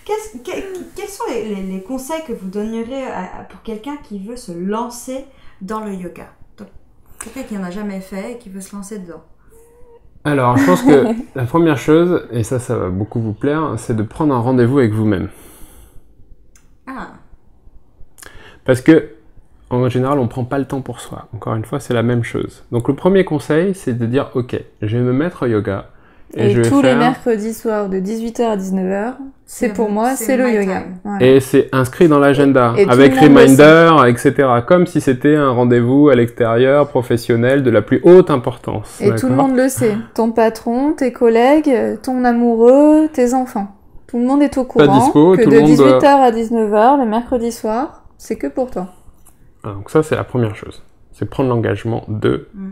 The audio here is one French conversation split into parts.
Quels sont les conseils que vous donneriez pour quelqu'un qui veut se lancer dans le yoga? Donc, quelqu'un qui n'en a jamais fait et qui veut se lancer dedans. Alors, je pense que la première chose, et ça va beaucoup vous plaire, c'est de prendre un rendez-vous avec vous-même. Ah. Parce que, en général, on ne prend pas le temps pour soi. Encore une fois, c'est la même chose. Donc, le premier conseil, c'est de dire, ok, je vais me mettre au yoga. Et je vais tous les faire... mercredis soirs de 18h à 19h, pour moi, c'est le yoga. Voilà. Et c'est inscrit dans l'agenda, et avec reminder, etc. Comme si c'était un rendez-vous à l'extérieur, professionnel, de la plus haute importance. Et tout le monde le sait. Ton patron, tes collègues, ton amoureux, tes enfants. Tout le monde est au courant dispo, que de 18h à 19h, le mercredi soir, c'est que pour toi. Donc ça, c'est la première chose. C'est prendre l'engagement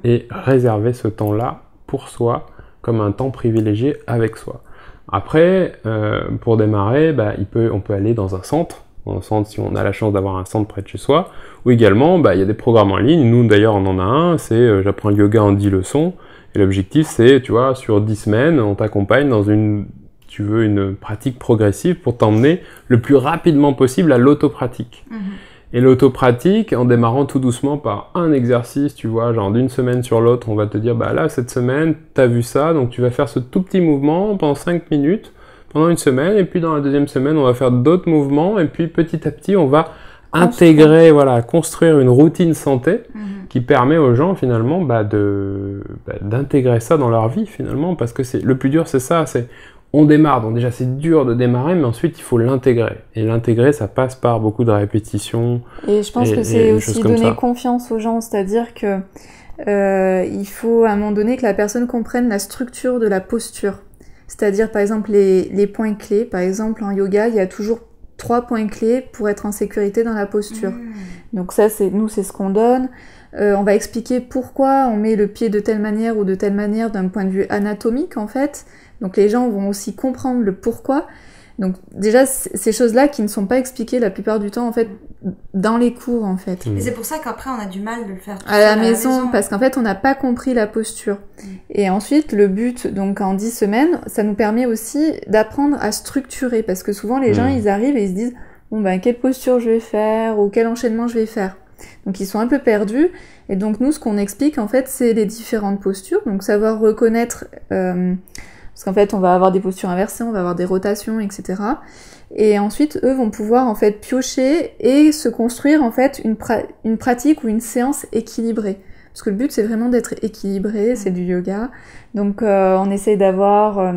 et réserver ce temps-là pour soi, comme un temps privilégié avec soi. Après, pour démarrer, on peut aller dans un centre, si on a la chance d'avoir un centre près de chez soi, ou également, il y a des programmes en ligne. Nous, d'ailleurs, on en a un, c'est j'apprends le yoga en 10 leçons, et l'objectif, c'est, tu vois, sur 10 semaines, on t'accompagne dans une pratique progressive pour t'emmener le plus rapidement possible à l'autopratique. Et l'autopratique, en démarrant tout doucement par un exercice, tu vois, genre d'une semaine sur l'autre, on va te dire, là, cette semaine, t'as vu ça, donc tu vas faire ce tout petit mouvement pendant 5 minutes, pendant une semaine, et puis dans la deuxième semaine, on va faire d'autres mouvements, et puis petit à petit, on va intégrer, construire une routine santé qui permet aux gens, finalement, d'intégrer ça dans leur vie, finalement, parce que le plus dur, c'est ça, on démarre, donc déjà c'est dur de démarrer, mais ensuite il faut l'intégrer. Et l'intégrer, ça passe par beaucoup de répétitions. Et je pense que c'est aussi donner confiance aux gens, c'est-à-dire que il faut à un moment donné que la personne comprenne la structure de la posture. C'est-à-dire par exemple les points clés. Par exemple en yoga, il y a toujours 3 points clés pour être en sécurité dans la posture. Donc ça, c'est ce qu'on donne. On va expliquer pourquoi on met le pied de telle manière ou de telle manière d'un point de vue anatomique en fait. Donc les gens vont aussi comprendre le pourquoi. Donc déjà, ces choses-là qui ne sont pas expliquées la plupart du temps, en fait, dans les cours, en fait. Et c'est pour ça qu'après, on a du mal de le faire à la maison, parce qu'en fait, on n'a pas compris la posture. Et ensuite, le but, donc en 10 semaines, ça nous permet aussi d'apprendre à structurer, parce que souvent, les gens, ils arrivent et ils se disent, quelle posture je vais faire, ou quel enchaînement je vais faire. Donc ils sont un peu perdus, et donc nous, ce qu'on explique, en fait, c'est les différentes postures, donc savoir reconnaître... parce qu'en fait, on va avoir des postures inversées, on va avoir des rotations, etc. Et ensuite, eux vont pouvoir en fait piocher et se construire en fait une pratique ou une séance équilibrée. Parce que le but, c'est vraiment d'être équilibré, c'est du yoga. Donc, on essaye d'avoir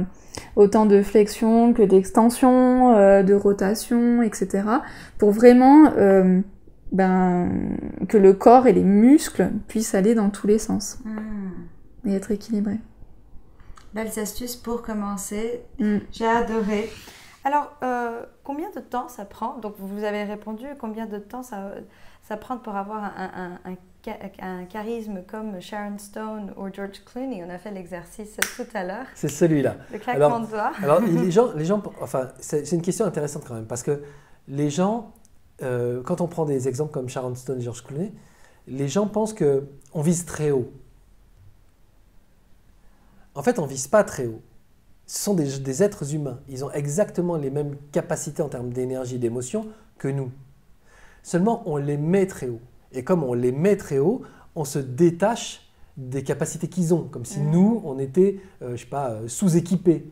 autant de flexion que d'extension, de rotation, etc. Pour vraiment que le corps et les muscles puissent aller dans tous les sens et être équilibrés. Belles astuces pour commencer. J'ai adoré. Alors, combien de temps ça prend? Donc, vous avez répondu. Combien de temps ça prend pour avoir un charisme comme Sharon Stone ou George Clooney? On a fait l'exercice tout à l'heure. C'est celui-là. Le claquement de doigts. Alors, les gens, enfin, c'est une question intéressante quand même, parce que les gens, quand on prend des exemples comme Sharon Stone et George Clooney, les gens pensent qu'on vise très haut. En fait, on ne vise pas très haut. Ce sont des êtres humains. Ils ont exactement les mêmes capacités en termes d'énergie et d'émotion que nous. Seulement, on les met très haut. Et comme on les met très haut, on se détache des capacités qu'ils ont. Comme si nous, on était, sous-équipés.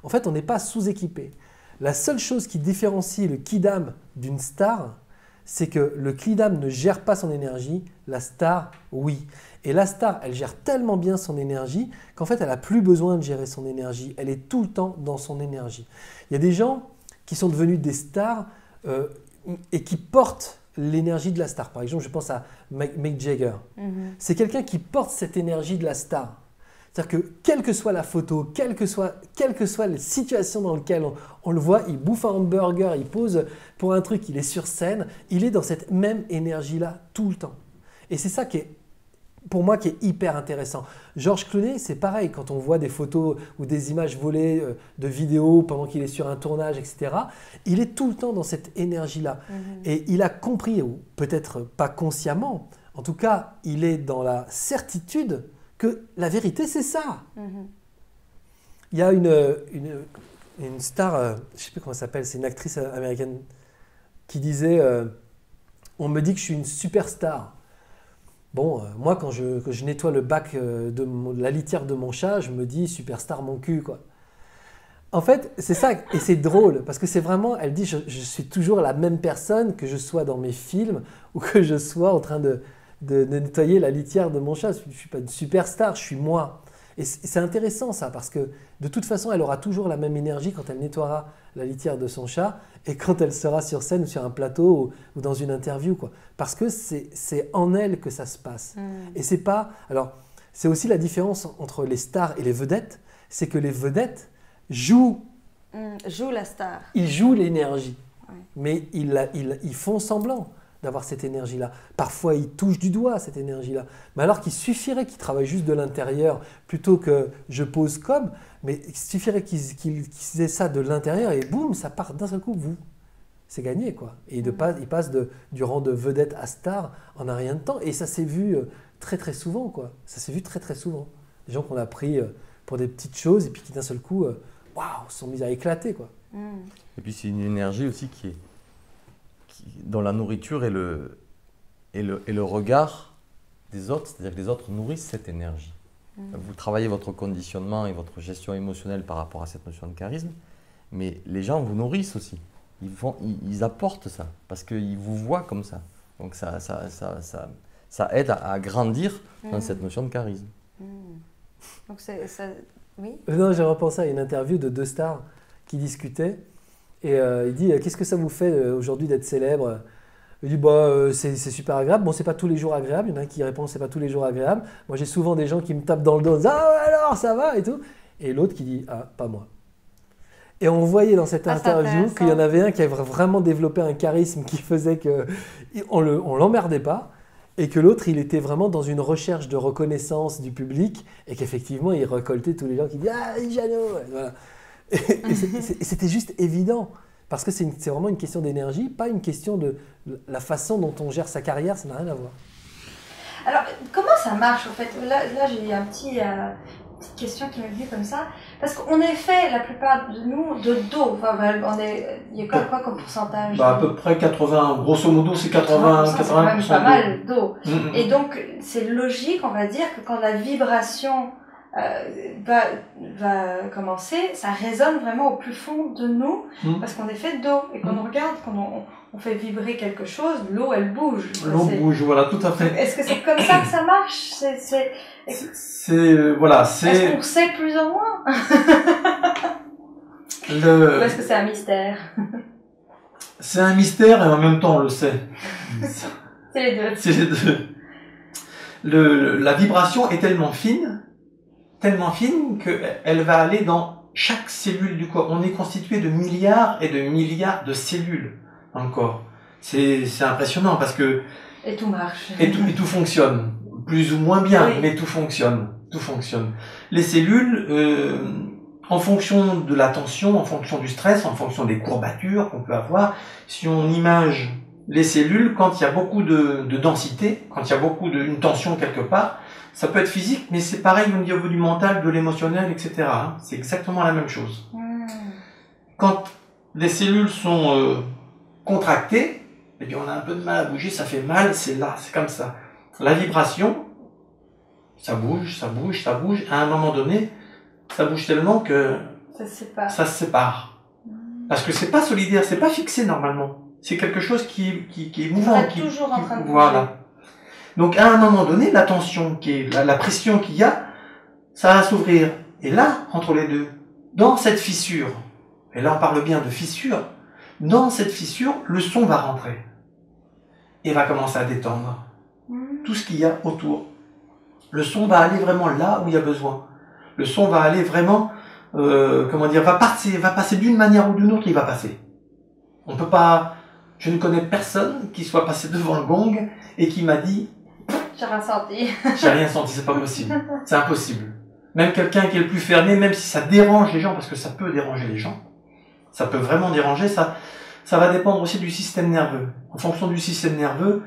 En fait, on n'est pas sous-équipés. La seule chose qui différencie le Kidam d'une star, c'est que le Kidam ne gère pas son énergie, la star, oui. Et la star, elle gère tellement bien son énergie qu'en fait, elle n'a plus besoin de gérer son énergie. Elle est tout le temps dans son énergie. Il y a des gens qui sont devenus des stars et qui portent l'énergie de la star. Par exemple, je pense à Mick Jagger. C'est quelqu'un qui porte cette énergie de la star. C'est-à-dire que quelle que soit la photo, quelle que soit la situation dans laquelle on le voit, il bouffe un hamburger, il pose pour un truc, il est sur scène, il est dans cette même énergie-là tout le temps. Et c'est ça qui est, pour moi, qui est hyper intéressant. George Clooney, c'est pareil, quand on voit des photos ou des images volées de vidéos pendant qu'il est sur un tournage, etc., il est tout le temps dans cette énergie-là. Et il a compris, ou peut-être pas consciemment, en tout cas, il est dans la certitude que la vérité, c'est ça. Il y a une star, je sais plus comment elle s'appelle, c'est une actrice américaine qui disait on me dit que je suis une superstar. Bon, moi quand je nettoie le bac de la litière de mon chat, je me dis superstar mon cul, quoi. En fait, c'est ça, et c'est drôle, parce que c'est vraiment, elle dit, je suis toujours la même personne, que je sois dans mes films, ou que je sois en train de nettoyer la litière de mon chat. Je ne suis pas une superstar, je suis moi. Et c'est intéressant ça, parce que de toute façon, elle aura toujours la même énergie quand elle nettoiera la litière de son chat, et quand elle sera sur scène, ou sur un plateau, ou dans une interview, quoi. Parce que c'est en elle que ça se passe. Et c'est pas... Alors, c'est aussi la différence entre les stars et les vedettes, c'est que les vedettes jouent la star. Ils jouent l'énergie, mais ils font semblant d'avoir cette énergie-là. Parfois, ils touchent du doigt cette énergie-là. Mais alors qu'il suffirait qu'ils travaillent juste de l'intérieur plutôt que je pose comme, mais il suffirait qu'ils aient ça de l'intérieur et boum, ça part d'un seul coup, c'est gagné, quoi. Et ils passent du rang de vedette à star en un rien de temps. Et ça s'est vu très très souvent, quoi. Ça s'est vu très très souvent. Des gens qu'on a pris pour des petites choses et puis qui d'un seul coup... waouh, se sont mis à éclater, quoi. Et puis c'est une énergie aussi dont la nourriture et le regard des autres, c'est-à-dire que les autres nourrissent cette énergie. Vous travaillez votre conditionnement et votre gestion émotionnelle par rapport à cette notion de charisme, mais les gens vous nourrissent aussi. Ils apportent ça, parce qu'ils vous voient comme ça. Donc ça aide à grandir dans cette notion de charisme. Donc oui. Non, j'ai repensé à une interview de deux stars qui discutaient et il dit qu'est-ce que ça vous fait aujourd'hui d'être célèbre? Il dit c'est super agréable. Bon, c'est pas tous les jours agréable. Il y en a qui répondent c'est pas tous les jours agréable. Moi, j'ai souvent des gens qui me tapent dans le dos en disant ah ouais, alors ça va et tout. Et l'autre qui dit ah pas moi. Et on voyait dans cette interview qu'il y en avait un qui avait vraiment développé un charisme qui faisait que on l'emmerdait pas. Et que l'autre, il était vraiment dans une recherche de reconnaissance du public et qu'effectivement, il récoltait tous les gens qui disaient « Ah, Jeannot !» Voilà. Et c'était juste évident parce que c'est vraiment une question d'énergie, pas une question de la façon dont on gère sa carrière, ça n'a rien à voir. Alors, comment ça marche en fait? Là j'ai un petite question qui m'est venue comme ça. Parce qu'on est fait, la plupart de nous, de dos. Enfin, il y a quoi comme pourcentage? À peu près 80, grosso modo, c'est 80%. C'est quand même pas mal d'eau. Et donc, c'est logique, on va dire, que quand la vibration va commencer, ça résonne vraiment au plus fond de nous, parce qu'on est fait d'eau. Et quand on regarde, quand on fait vibrer quelque chose, l'eau, elle bouge. L'eau bouge, voilà, tout à fait. Est-ce que c'est comme ça que ça marche? Voilà, est-ce qu'on sait plus ou moins? Ou est-ce que c'est un mystère? C'est un mystère et en même temps on le sait. C'est les deux. C'est les deux. La vibration est tellement fine qu'elle va aller dans chaque cellule du corps. On est constitué de milliards et de milliards de cellules dans le corps. C'est impressionnant parce que... Et tout marche. Et tout fonctionne. Plus ou moins bien, oui. Mais tout fonctionne. Tout fonctionne. Les cellules, en fonction de la tension, en fonction du stress, en fonction des courbatures qu'on peut avoir, si on image les cellules, quand il y a beaucoup de densité, quand il y a beaucoup une tension quelque part, ça peut être physique, mais c'est pareil au niveau du mental, de l'émotionnel, etc. C'est exactement la même chose. Quand les cellules sont contractées, eh bien on a un peu de mal à bouger, ça fait mal, c'est là, c'est comme ça. La vibration, ça bouge, ça bouge, ça bouge. À un moment donné, ça bouge tellement que ça se sépare. Parce que c'est pas solidaire, c'est pas fixé normalement. C'est quelque chose qui est mouvant. Qui est toujours en train de bouger. Voilà. Donc à un moment donné, la tension, la pression qu'il y a, ça va s'ouvrir. Et là, entre les deux, dans cette fissure, et là on parle bien de fissure, dans cette fissure, le son va rentrer. Et va commencer à détendre tout ce qu'il y a autour. Le son va aller vraiment là où il y a besoin. Le son va aller vraiment, va passer d'une manière ou d'une autre, il va passer. On peut pas, je ne connais personne qui soit passé devant le gong et qui m'a dit, j'ai rien senti. J'ai rien senti, c'est pas possible. C'est impossible. Même quelqu'un qui est le plus fermé, même si ça dérange les gens, parce que ça peut déranger les gens, ça peut vraiment déranger, ça va dépendre aussi du système nerveux. En fonction du système nerveux,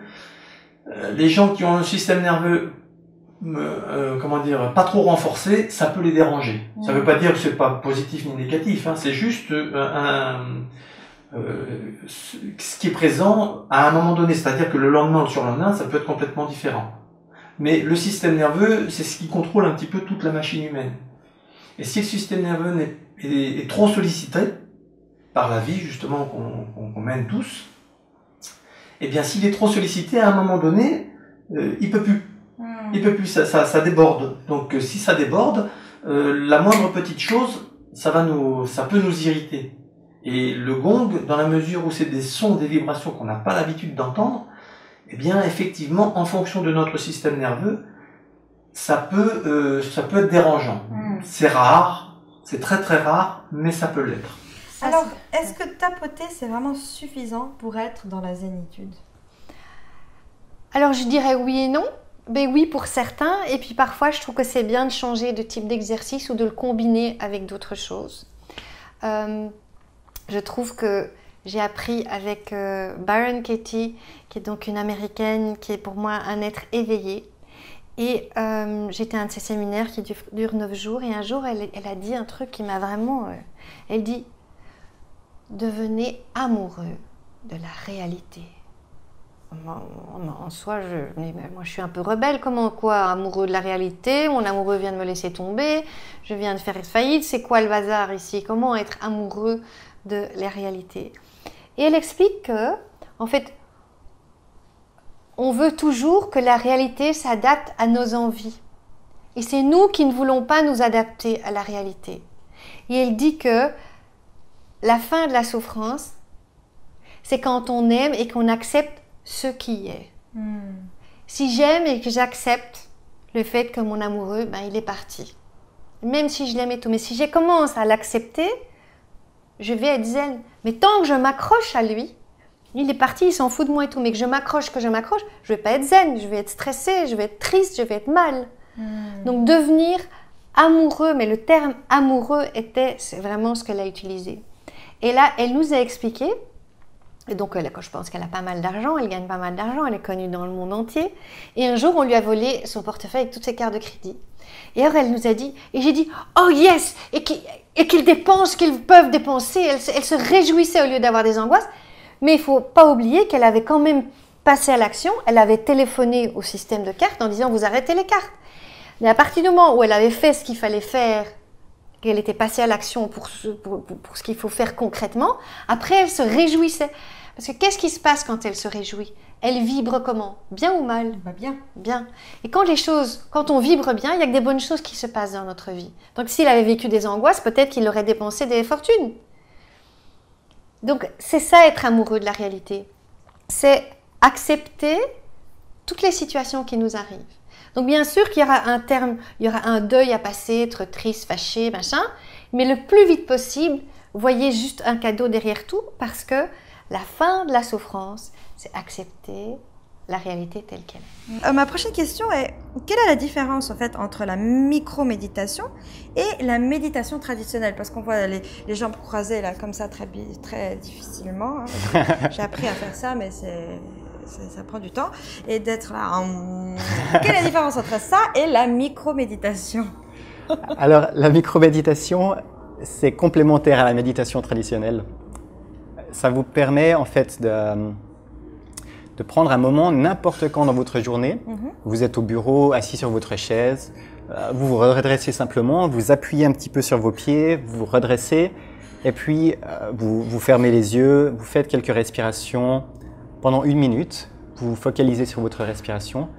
les gens qui ont un système nerveux comment dire, pas trop renforcé, ça peut les déranger. Ça veut pas dire que c'est pas positif ni négatif, hein, c'est juste ce qui est présent à un moment donné, c'est-à-dire que le lendemain ou le surlendemain, ça peut être complètement différent. Mais le système nerveux, c'est ce qui contrôle un petit peu toute la machine humaine. Et si le système nerveux est trop sollicité par la vie, justement, qu'on mène tous, eh bien, s'il est trop sollicité, à un moment donné, il peut plus. Il peut plus, ça déborde. Donc, si ça déborde, la moindre petite chose, ça peut nous irriter. Et le gong, dans la mesure où c'est des sons, des vibrations qu'on n'a pas l'habitude d'entendre, eh bien, effectivement, en fonction de notre système nerveux, ça peut être dérangeant. C'est rare, c'est très très rare, mais ça peut l'être. Alors, est-ce que tapoter, c'est vraiment suffisant pour être dans la zénitude? Alors, je dirais oui et non. Ben oui, pour certains. Et puis parfois, je trouve que c'est bien de changer de type d'exercice ou de le combiner avec d'autres choses. Je trouve que j'ai appris avec Byron Katie, qui est donc une Américaine, qui est pour moi un être éveillé. Et j'étais à un de ses séminaires qui dure 9 jours. Et un jour, elle a dit un truc qui m'a vraiment... elle dit « Devenez amoureux de la réalité ». En soi, moi je suis un peu rebelle. Comment, quoi, amoureux de la réalité? Mon amoureux vient de me laisser tomber. Je viens de faire faillite. C'est quoi le bazar ici? Comment être amoureux de la réalité? Et elle explique que, en fait, on veut toujours que la réalité s'adapte à nos envies. Et c'est nous qui ne voulons pas nous adapter à la réalité. Et elle dit que la fin de la souffrance, c'est quand on aime et qu'on accepte ce qui est. Si j'aime et que j'accepte le fait que mon amoureux, ben, il est parti. Même si je l'aime et tout. Mais si je commence à l'accepter, je vais être zen. Mais tant que je m'accroche à lui, il est parti, il s'en fout de moi et tout. Mais que je m'accroche, je vais pas être zen. Je vais être stressée, je vais être triste, je vais être mal. Donc devenir amoureux, mais le terme amoureux c'est vraiment ce qu'elle a utilisé. Et là, elle nous a expliqué. Et donc, je pense qu'elle a pas mal d'argent, elle gagne pas mal d'argent, elle est connue dans le monde entier. Et un jour, on lui a volé son portefeuille avec toutes ses cartes de crédit. Et alors, elle nous a dit, et j'ai dit, oh yes, et qu'ils dépensent ce qu'ils peuvent dépenser. Elle se réjouissait au lieu d'avoir des angoisses. Mais il ne faut pas oublier qu'elle avait quand même passé à l'action. Elle avait téléphoné au système de cartes en disant, vous arrêtez les cartes. Mais à partir du moment où elle avait fait ce qu'il fallait faire, qu'elle était passée à l'action pour ce qu'il faut faire concrètement, après, elle se réjouissait. Parce que qu'est-ce qui se passe quand elle se réjouit? Elle vibre comment? Bien ou mal? Bien. Bien. Et quand on vibre bien, il y a que des bonnes choses qui se passent dans notre vie. Donc s'il avait vécu des angoisses, peut-être qu'il aurait dépensé des fortunes. Donc c'est ça être amoureux de la réalité. C'est accepter toutes les situations qui nous arrivent. Donc bien sûr qu'il y aura il y aura un deuil à passer, être triste, fâché, machin, mais le plus vite possible, voyez juste un cadeau derrière tout, parce que la fin de la souffrance, c'est accepter la réalité telle qu'elle est. Ma prochaine question est, quelle est la différence en fait entre la micro-méditation et la méditation traditionnelle? Parce qu'on voit les jambes croisées là comme ça très difficilement. Hein. J'ai appris à faire ça, mais ça prend du temps. Et d'être là... Quelle est la différence entre ça et la micro-méditation? Alors, la micro-méditation, c'est complémentaire à la méditation traditionnelle. Ça vous permet en fait de prendre un moment n'importe quand dans votre journée. Vous êtes au bureau, assis sur votre chaise, vous vous redressez simplement, vous appuyez un petit peu sur vos pieds, vous vous redressez et puis vous fermez les yeux, vous faites quelques respirations pendant 1 minute, vous vous focalisez sur votre respiration.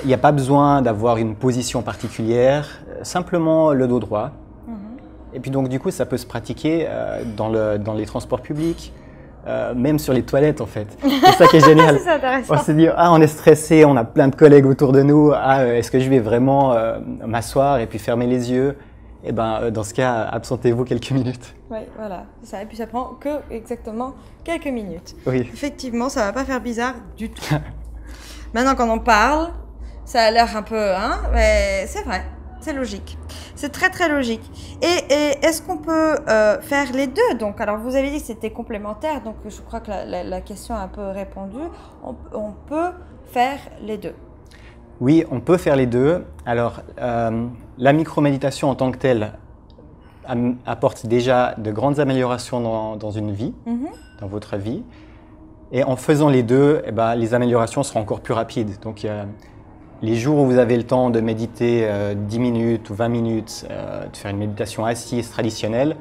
Il n'y a pas besoin d'avoir une position particulière, simplement le dos droit. Et puis donc du coup, ça peut se pratiquer dans les transports publics, même sur les toilettes en fait. C'est ça qui est génial. C'est intéressant. On se dit, on est stressé, on a plein de collègues autour de nous, est-ce que je vais vraiment m'asseoir et puis fermer les yeux? Et ben dans ce cas, absentez-vous quelques minutes. Oui, voilà, c'est ça. Et puis ça prend que exactement quelques minutes. Oui. Effectivement, ça va pas faire bizarre du tout. Maintenant, quand on parle, ça a l'air un peu, hein, mais c'est vrai. C'est logique. C'est très très logique. Et est-ce qu'on peut faire les deux? Donc, alors vous avez dit que c'était complémentaire, donc je crois que la question a un peu répondu. On peut faire les deux. Oui, on peut faire les deux. Alors, la microméditation en tant que telle apporte déjà de grandes améliorations dans une vie, dans votre vie. Et en faisant les deux, eh ben, les améliorations seront encore plus rapides. Donc, les jours où vous avez le temps de méditer 10 minutes ou 20 minutes, de faire une méditation assise traditionnelle,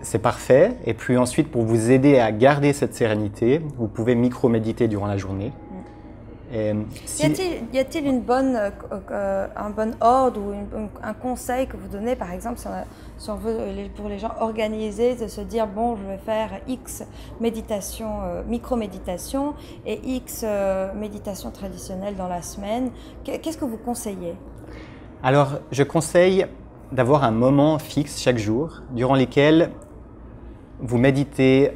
c'est parfait. Et puis ensuite, pour vous aider à garder cette sérénité, vous pouvez micro-méditer durant la journée. Et y a-t-il un bon ordre ou un conseil que vous donnez, par exemple, si on veut, pour les gens organisés, de se dire, bon, je vais faire X méditation, micro-méditation et X méditation traditionnelle dans la semaine. Qu'est-ce que vous conseillez? Alors, je conseille d'avoir un moment fixe chaque jour, durant lequel vous méditez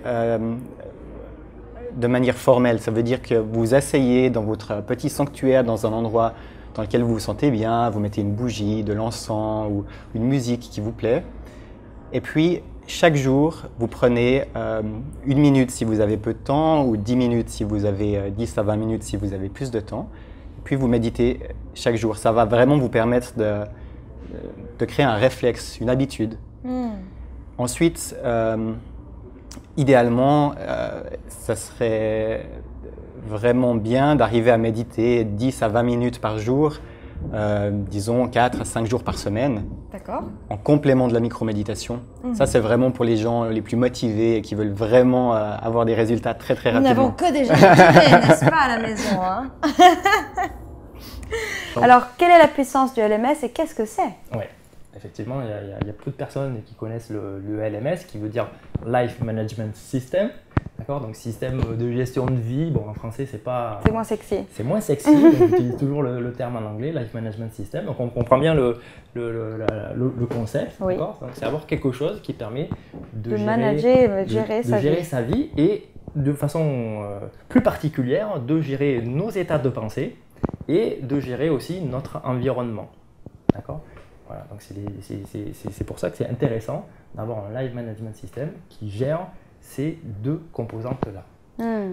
de manière formelle. Ça veut dire que vous vous asseyez dans votre petit sanctuaire, dans un endroit dans lequel vous vous sentez bien, vous mettez une bougie, de l'encens ou une musique qui vous plaît. Et puis, chaque jour, vous prenez 1 minute si vous avez peu de temps, ou 10 minutes si vous avez 10 à 20 minutes si vous avez plus de temps. Puis vous méditez chaque jour. Ça va vraiment vous permettre de créer un réflexe, une habitude. Ensuite, idéalement, ça serait vraiment bien d'arriver à méditer 10 à 20 minutes par jour, disons 4 à 5 jours par semaine, en complément de la microméditation. Ça, c'est vraiment pour les gens les plus motivés et qui veulent vraiment avoir des résultats très rapidement. Nous n'avons que des gens motivés, n'est-ce pas, à la maison, hein? Alors, quelle est la puissance du LMS et qu'est-ce que c'est? Ouais. Effectivement, il y a peu de personnes qui connaissent le LMS, qui veut dire Life Management System. D'accord, donc système de gestion de vie. Bon, en français, c'est pas. C'est moins sexy. C'est moins sexy. Donc j'utilise toujours le terme en anglais, Life Management System. Donc on comprend bien le concept. Oui. D'accord, donc c'est avoir quelque chose qui permet de gérer sa vie et de façon plus particulière de gérer nos états de pensée et de gérer aussi notre environnement. D'accord. Voilà, donc c'est pour ça que c'est intéressant d'avoir un Life Management System qui gère ces deux composantes-là.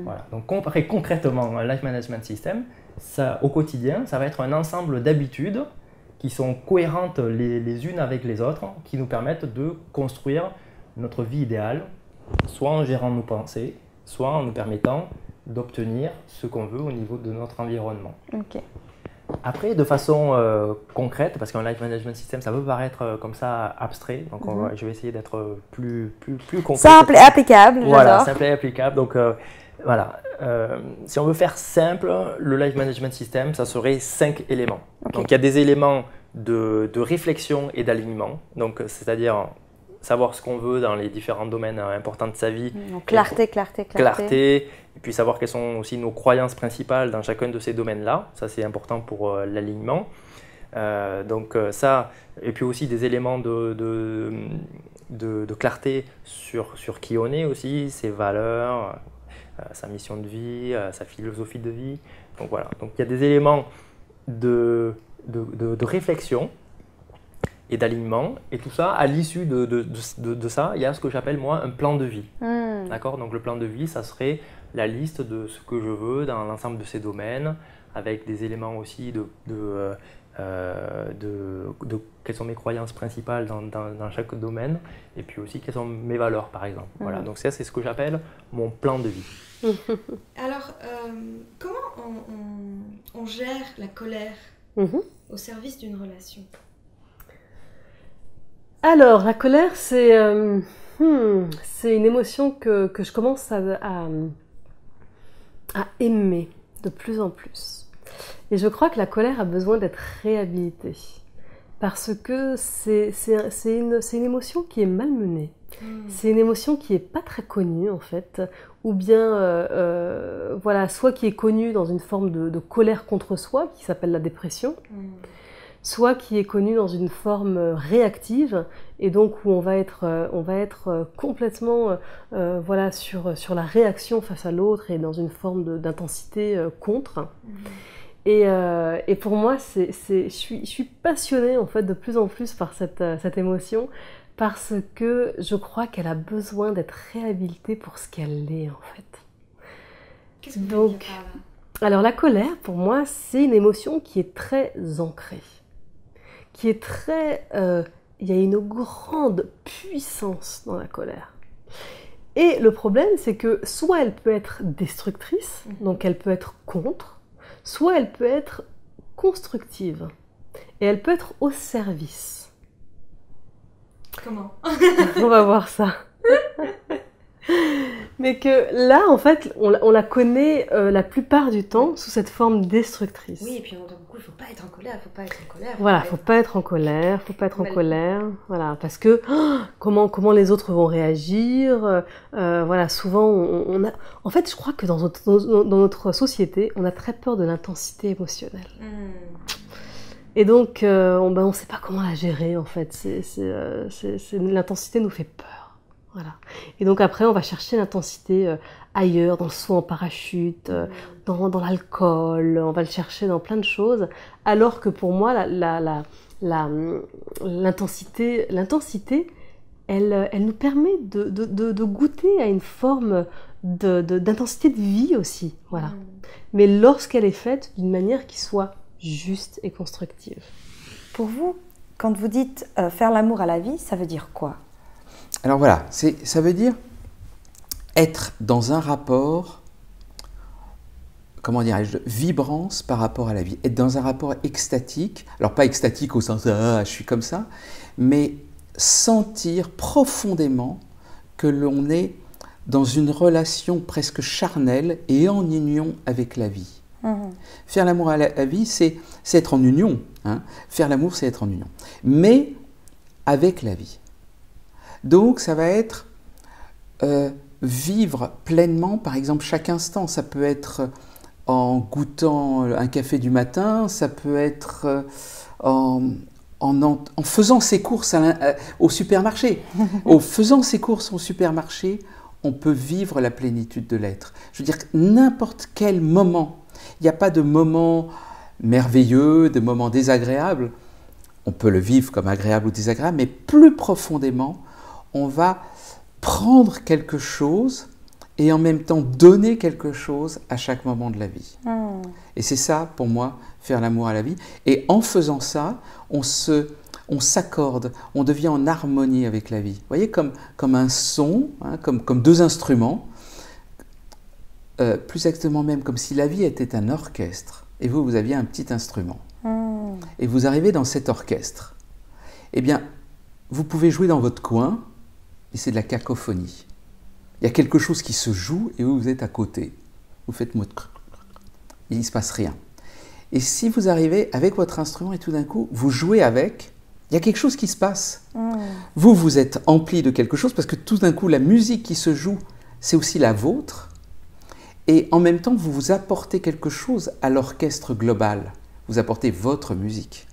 Voilà, donc comparé concrètement un Life Management System, ça, au quotidien, ça va être un ensemble d'habitudes qui sont cohérentes les unes avec les autres, qui nous permettent de construire notre vie idéale, soit en gérant nos pensées, soit en nous permettant d'obtenir ce qu'on veut au niveau de notre environnement. Après, de façon concrète, parce qu'un Life Management System, ça peut paraître comme ça abstrait, donc je vais essayer d'être plus concret. Simple et applicable, voilà, simple et applicable. Donc voilà, si on veut faire simple, le Life Management System, ça serait 5 éléments. Donc il y a des éléments de réflexion et d'alignement, donc c'est-à-dire savoir ce qu'on veut dans les différents domaines importants de sa vie. Donc, clarté. Et puis savoir quelles sont aussi nos croyances principales dans chacun de ces domaines-là. Ça, c'est important pour l'alignement. Donc ça, et puis aussi des éléments de clarté sur qui on est aussi, ses valeurs, sa mission de vie, sa philosophie de vie. Donc voilà, donc il y a des éléments de réflexion et d'alignement, et tout ça, à l'issue de ça, il y a ce que j'appelle moi un plan de vie. D'accord, donc le plan de vie, ça serait la liste de ce que je veux dans l'ensemble de ces domaines, avec des éléments aussi de quelles sont mes croyances principales dans chaque domaine, et puis aussi quelles sont mes valeurs, par exemple. Voilà, donc ça, c'est ce que j'appelle mon plan de vie. Alors, comment on gère la colère au service d'une relation? Alors, la colère, c'est une émotion que je commence à aimer de plus en plus. Et je crois que la colère a besoin d'être réhabilitée. Parce que c'est une émotion qui est malmenée. C'est une émotion qui n'est pas très connue, en fait. Ou bien, voilà, soit qui est connue dans une forme de colère contre soi, qui s'appelle la dépression. Soit qui est connu dans une forme réactive, et donc où on va être complètement voilà, sur la réaction face à l'autre et dans une forme d'intensité contre. Et pour moi, je suis passionnée en fait, de plus en plus par cette émotion, parce que je crois qu'elle a besoin d'être réhabilitée pour ce qu'elle est en fait. Qu'est-ce que vous voulez dire par là ? Alors la colère, pour moi, c'est une émotion qui est très ancrée, qui est très... il y a une grande puissance dans la colère. Et le problème, c'est que soit elle peut être destructrice, donc elle peut être contre, soit elle peut être constructive. Et elle peut être au service. Comment? On va voir ça. Mais que là, en fait, on la connaît la plupart du temps sous cette forme destructrice. Oui, et puis du coup, il ne faut pas être en colère, il faut pas être en colère. Voilà, il ne faut pas être en colère, voilà, parce que comment les autres vont réagir, voilà, souvent on a... En fait, je crois que dans notre société, on a très peur de l'intensité émotionnelle. Et donc, on ne sait pas comment la gérer, en fait, l'intensité nous fait peur. Voilà. Et donc après, on va chercher l'intensité ailleurs, dans le saut en parachute, dans l'alcool, on va le chercher dans plein de choses, alors que pour moi, l'intensité, elle nous permet de goûter à une forme d'intensité de vie aussi. Voilà. Mais lorsqu'elle est faite d'une manière qui soit juste et constructive. Pour vous, quand vous dites faire l'amour à la vie, ça veut dire quoi? Alors voilà, ça veut dire être dans un rapport, comment dirais-je, de vibrance par rapport à la vie, être dans un rapport extatique, alors pas extatique au sens je suis comme ça, mais sentir profondément que l'on est dans une relation presque charnelle et en union avec la vie. Faire l'amour à la vie, c'est être en union. Hein. Faire l'amour, c'est être en union. Mais avec la vie. Donc, ça va être vivre pleinement, par exemple, chaque instant. Ça peut être en goûtant un café du matin, ça peut être en faisant ses courses au supermarché. En faisant ses courses au supermarché, on peut vivre la plénitude de l'être. Je veux dire, n'importe quel moment. Il n'y a pas de moment merveilleux, de moment désagréable. On peut le vivre comme agréable ou désagréable, mais plus profondément, on va prendre quelque chose et en même temps donner quelque chose à chaque moment de la vie. Et c'est ça, pour moi, faire l'amour à la vie. Et en faisant ça, on s'accorde, on devient en harmonie avec la vie. Vous voyez, comme un son, hein, comme deux instruments, plus exactement même comme si la vie était un orchestre et vous aviez un petit instrument. Et vous arrivez dans cet orchestre. Eh bien, vous pouvez jouer dans votre coin et c'est de la cacophonie. Il y a quelque chose qui se joue et vous êtes à côté. Vous faites mot il ne se passe rien. Et si vous arrivez avec votre instrument et tout d'un coup, vous jouez avec, il y a quelque chose qui se passe. Vous êtes empli de quelque chose parce que tout d'un coup, la musique qui se joue, c'est aussi la vôtre. Et en même temps, vous vous apportez quelque chose à l'orchestre global. Vous apportez votre musique.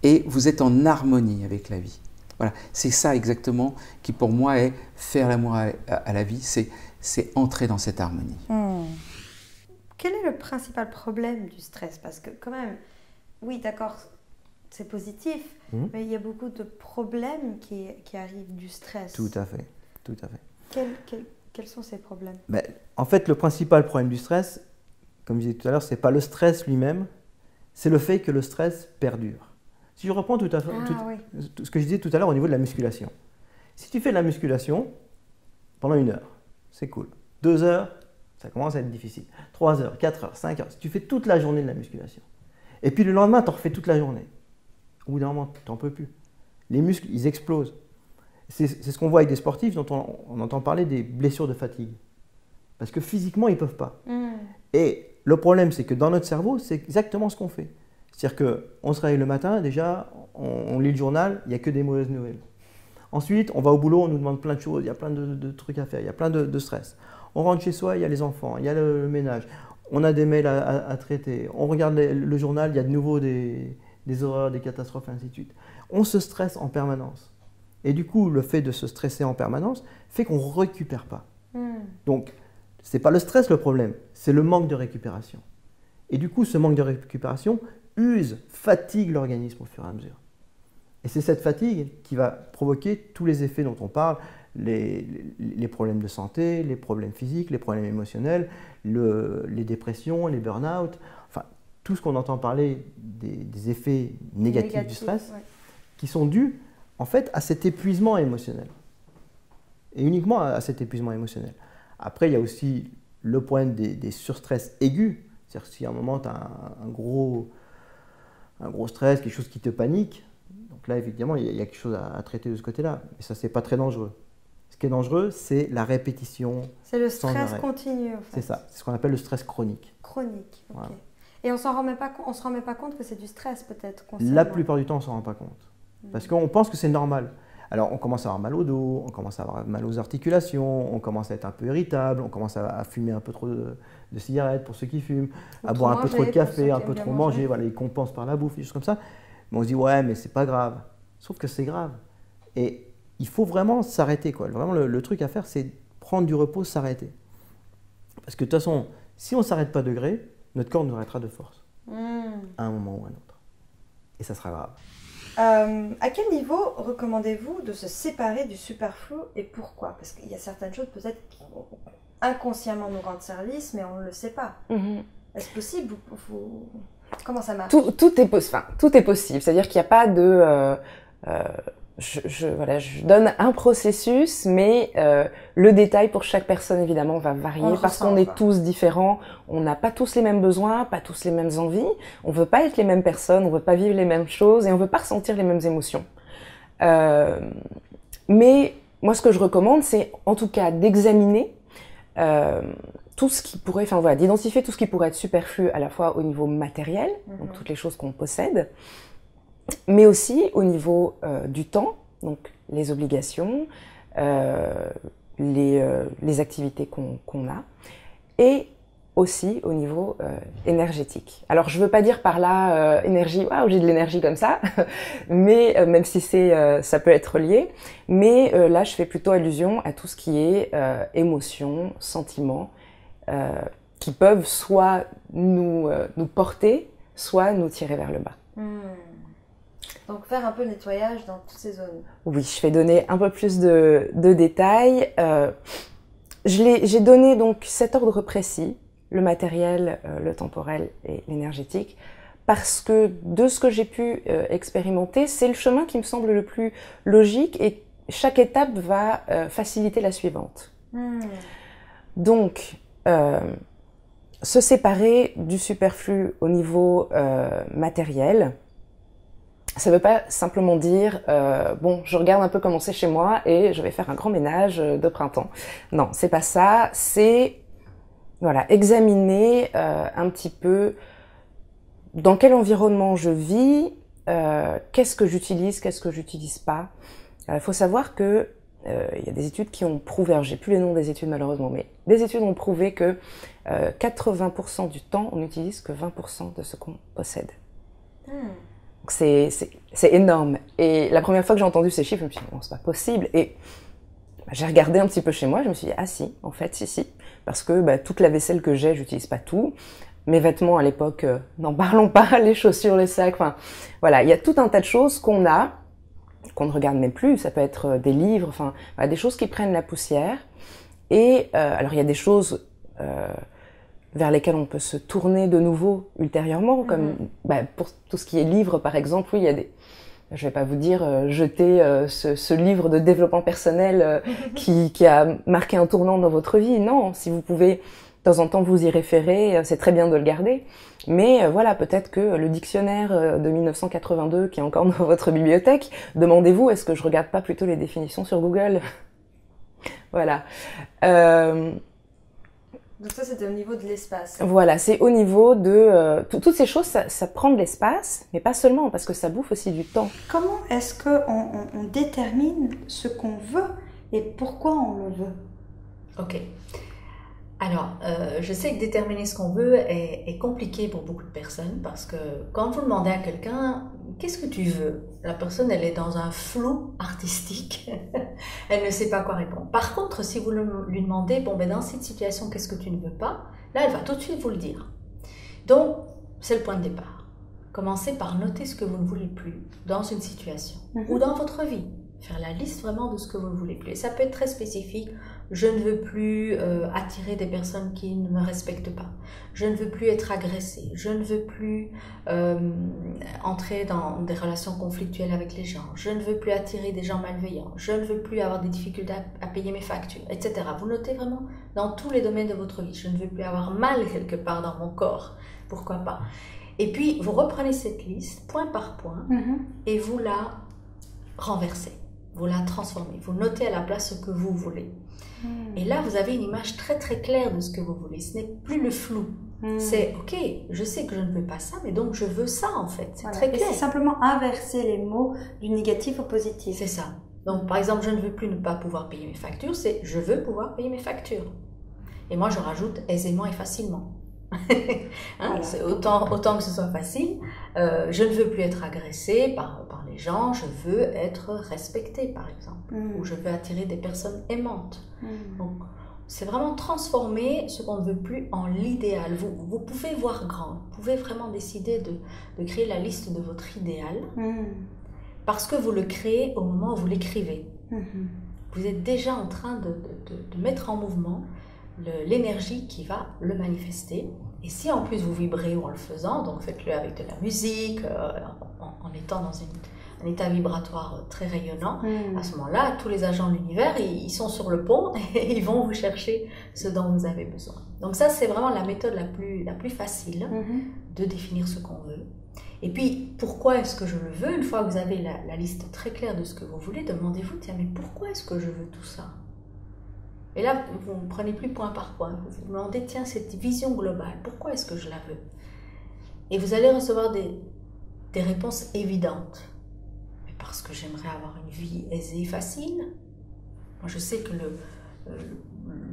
Et vous êtes en harmonie avec la vie. Voilà, c'est ça exactement qui pour moi est faire l'amour à la vie, c'est entrer dans cette harmonie. Quel est le principal problème du stress? Parce que quand même, oui d'accord, c'est positif, mais il y a beaucoup de problèmes qui arrivent du stress. Tout à fait, tout à fait. Quels sont ces problèmes? En fait, le principal problème du stress, comme je disais tout à l'heure, ce n'est pas le stress lui-même, c'est le fait que le stress perdure. Si je reprends tout ce que je disais tout à l'heure au niveau de la musculation. Si tu fais de la musculation pendant 1 heure, c'est cool. 2 heures, ça commence à être difficile. 3 heures, 4 heures, 5 heures. Si tu fais toute la journée de la musculation, et puis le lendemain, tu en refais toute la journée, au bout d'un moment, tu n'en peux plus. Les muscles, ils explosent. C'est ce qu'on voit avec des sportifs dont on entend parler des blessures de fatigue. Parce que physiquement, ils ne peuvent pas. Et le problème, c'est que dans notre cerveau, c'est exactement ce qu'on fait. C'est-à-dire qu'on se réveille le matin, déjà, on lit le journal, il n'y a que des mauvaises nouvelles. Ensuite, on va au boulot, on nous demande plein de choses, il y a plein de trucs à faire, il y a plein de stress. On rentre chez soi, il y a les enfants, il y a le ménage, on a des mails à traiter, on regarde le journal, il y a de nouveau des horreurs, des catastrophes, ainsi de suite. On se stresse en permanence. Et du coup, le fait de se stresser en permanence fait qu'on ne récupère pas. Donc, ce n'est pas le stress le problème, c'est le manque de récupération. Et du coup, ce manque de récupération fatigue l'organisme au fur et à mesure. Et c'est cette fatigue qui va provoquer tous les effets dont on parle, les problèmes de santé, les problèmes physiques, les problèmes émotionnels, les dépressions, les burn-out, enfin tout ce qu'on entend parler des effets négatifs du stress, qui sont dus en fait à cet épuisement émotionnel. Et uniquement à cet épuisement émotionnel. Après, il y a aussi le problème des surstress aigus. C'est-à-dire si à un moment tu as un gros stress, quelque chose qui te panique, donc là évidemment il y a quelque chose à traiter de ce côté-là. Mais ça, c'est pas très dangereux. Ce qui est dangereux, c'est la répétition. C'est le stress continu en fait. C'est ça, c'est ce qu'on appelle le stress chronique. Chronique, ok. Voilà. Et on se rend pas compte que c'est du stress peut-être. La plupart du temps, on ne s'en rend pas compte. Parce qu'on pense que c'est normal. Alors, on commence à avoir mal au dos, on commence à avoir mal aux articulations, on commence à être un peu irritable, on commence à fumer un peu trop de cigarettes pour ceux qui fument, à boire un peu trop de café, un peu trop manger, voilà, ils compensent par la bouffe, des choses comme ça. Mais on se dit, ouais, mais c'est pas grave. Sauf que c'est grave. Et il faut vraiment s'arrêter, quoi. Vraiment, le truc à faire, c'est prendre du repos, s'arrêter. Parce que de toute façon, si on ne s'arrête pas de gré, notre corps nous arrêtera de force. À un moment ou à un autre. Et ça sera grave. À quel niveau recommandez-vous de se séparer du superflu et pourquoi? Parce qu'il y a certaines choses peut-être qui inconsciemment nous rendent service, mais on ne le sait pas. Est-ce possible? Comment ça marche? Tout est possible. C'est-à-dire qu'il n'y a pas de... je donne un processus, mais le détail pour chaque personne, évidemment, va varier parce qu'on est tous différents. On n'a pas tous les mêmes besoins, pas tous les mêmes envies. On veut pas être les mêmes personnes, on veut pas vivre les mêmes choses et on veut pas ressentir les mêmes émotions. Mais moi, ce que je recommande, c'est en tout cas d'examiner tout ce qui pourrait, d'identifier tout ce qui pourrait être superflu à la fois au niveau matériel, donc toutes les choses qu'on possède, mais aussi au niveau du temps, donc les obligations, les activités qu'on a, et aussi au niveau énergétique. Alors je veux pas dire par là énergie, waouh j'ai de l'énergie comme ça, mais même si ça peut être lié, mais là je fais plutôt allusion à tout ce qui est émotions, sentiments, qui peuvent soit nous porter, soit nous tirer vers le bas. Donc faire un peu le nettoyage dans toutes ces zones. Oui, je vais donner un peu plus de détails. J'ai donné donc cet ordre précis, le matériel, le temporel et l'énergétique, parce que de ce que j'ai pu expérimenter, c'est le chemin qui me semble le plus logique et chaque étape va faciliter la suivante. Donc, se séparer du superflu au niveau matériel, ça ne veut pas simplement dire bon, je regarde un peu comment c'est chez moi et je vais faire un grand ménage de printemps. Non, c'est pas ça. C'est examiner un petit peu dans quel environnement je vis, qu'est-ce que j'utilise, qu'est-ce que j'utilise pas. Il faut savoir que il y a des études qui ont prouvé, alors j'ai plus les noms des études malheureusement, mais des études ont prouvé que 80% du temps, on n'utilise que 20% de ce qu'on possède. Donc c'est énorme. Et la première fois que j'ai entendu ces chiffres, je me suis dit, non, c'est pas possible. Et j'ai regardé un petit peu chez moi, je me suis dit, ah si, en fait, si. Parce que toute la vaisselle que j'ai, j'utilise pas tout. Mes vêtements à l'époque, n'en parlons pas, les chaussures, les sacs, voilà, il y a tout un tas de choses qu'on a, qu'on ne regarde même plus. Ça peut être des livres, des choses qui prennent la poussière. Et alors il y a des choses vers lesquelles on peut se tourner de nouveau ultérieurement, comme pour tout ce qui est livres par exemple, oui, il y a des... Je vais pas vous dire jeter ce livre de développement personnel qui a marqué un tournant dans votre vie. Non, si vous pouvez de temps en temps vous y référer, c'est très bien de le garder. Mais voilà, peut-être que le dictionnaire de 1982 qui est encore dans votre bibliothèque, demandez-vous, est-ce que je regarde pas plutôt les définitions sur Google? Voilà. Donc ça, c'était au niveau de l'espace. Voilà, c'est au niveau de... toutes ces choses, ça prend de l'espace, mais pas seulement, parce que ça bouffe aussi du temps. Comment est-ce qu'on détermine ce qu'on veut et pourquoi on le veut? Ok. Alors, je sais que déterminer ce qu'on veut est compliqué pour beaucoup de personnes, parce que quand vous demandez à quelqu'un « Qu'est-ce que tu veux ?» La personne, elle est dans un flou artistique. Elle ne sait pas quoi répondre. Par contre, si vous lui demandez « Bon, dans cette situation, qu'est-ce que tu ne veux pas ?» Là, elle va tout de suite vous le dire. Donc, c'est le point de départ. Commencez par noter ce que vous ne voulez plus dans une situation ou dans votre vie. Faire la liste vraiment de ce que vous ne voulez plus. Et ça peut être très spécifique. Je ne veux plus attirer des personnes qui ne me respectent pas. Je ne veux plus être agressée. Je ne veux plus entrer dans des relations conflictuelles avec les gens. Je ne veux plus attirer des gens malveillants. Je ne veux plus avoir des difficultés à payer mes factures, etc. Vous notez vraiment dans tous les domaines de votre vie. Je ne veux plus avoir mal quelque part dans mon corps. Pourquoi pas? Et puis, vous reprenez cette liste, point par point, et vous la renversez. Vous la transformez. Vous notez à la place ce que vous voulez. Et là, vous avez une image très très claire de ce que vous voulez. Ce n'est plus le flou. C'est ok, je sais que je ne veux pas ça, mais donc je veux ça en fait. C'est très clair. C'est simplement inverser les mots du négatif au positif. C'est ça. Donc par exemple, je ne veux plus ne pas pouvoir payer mes factures, c'est je veux pouvoir payer mes factures. Et moi, je rajoute aisément et facilement. Hein, c'est autant que ce soit facile. Je ne veux plus être agressée par les gens, je veux être respectée par exemple, ou je veux attirer des personnes aimantes. Donc c'est vraiment transformer ce qu'on ne veut plus en l'idéal. Vous pouvez voir grand, vous pouvez vraiment décider de créer la liste de votre idéal, parce que vous le créez au moment où vous l'écrivez. Vous êtes déjà en train de mettre en mouvement l'énergie qui va le manifester. Et si en plus vous vibrez en le faisant, donc faites-le avec de la musique, en étant dans un état vibratoire très rayonnant, à ce moment-là, tous les agents de l'univers, ils sont sur le pont et ils vont vous chercher ce dont vous avez besoin. Donc ça, c'est vraiment la méthode la plus facile de définir ce qu'on veut. Et puis, pourquoi est-ce que je le veux? Une fois que vous avez la liste très claire de ce que vous voulez, demandez-vous, tiens, mais pourquoi est-ce que je veux tout ça? Et là, vous ne prenez plus point par point. Vous vous demandez, tiens, cette vision globale, pourquoi est-ce que je la veux? Et vous allez recevoir des réponses évidentes. Mais parce que j'aimerais avoir une vie aisée et facile. Moi, je sais que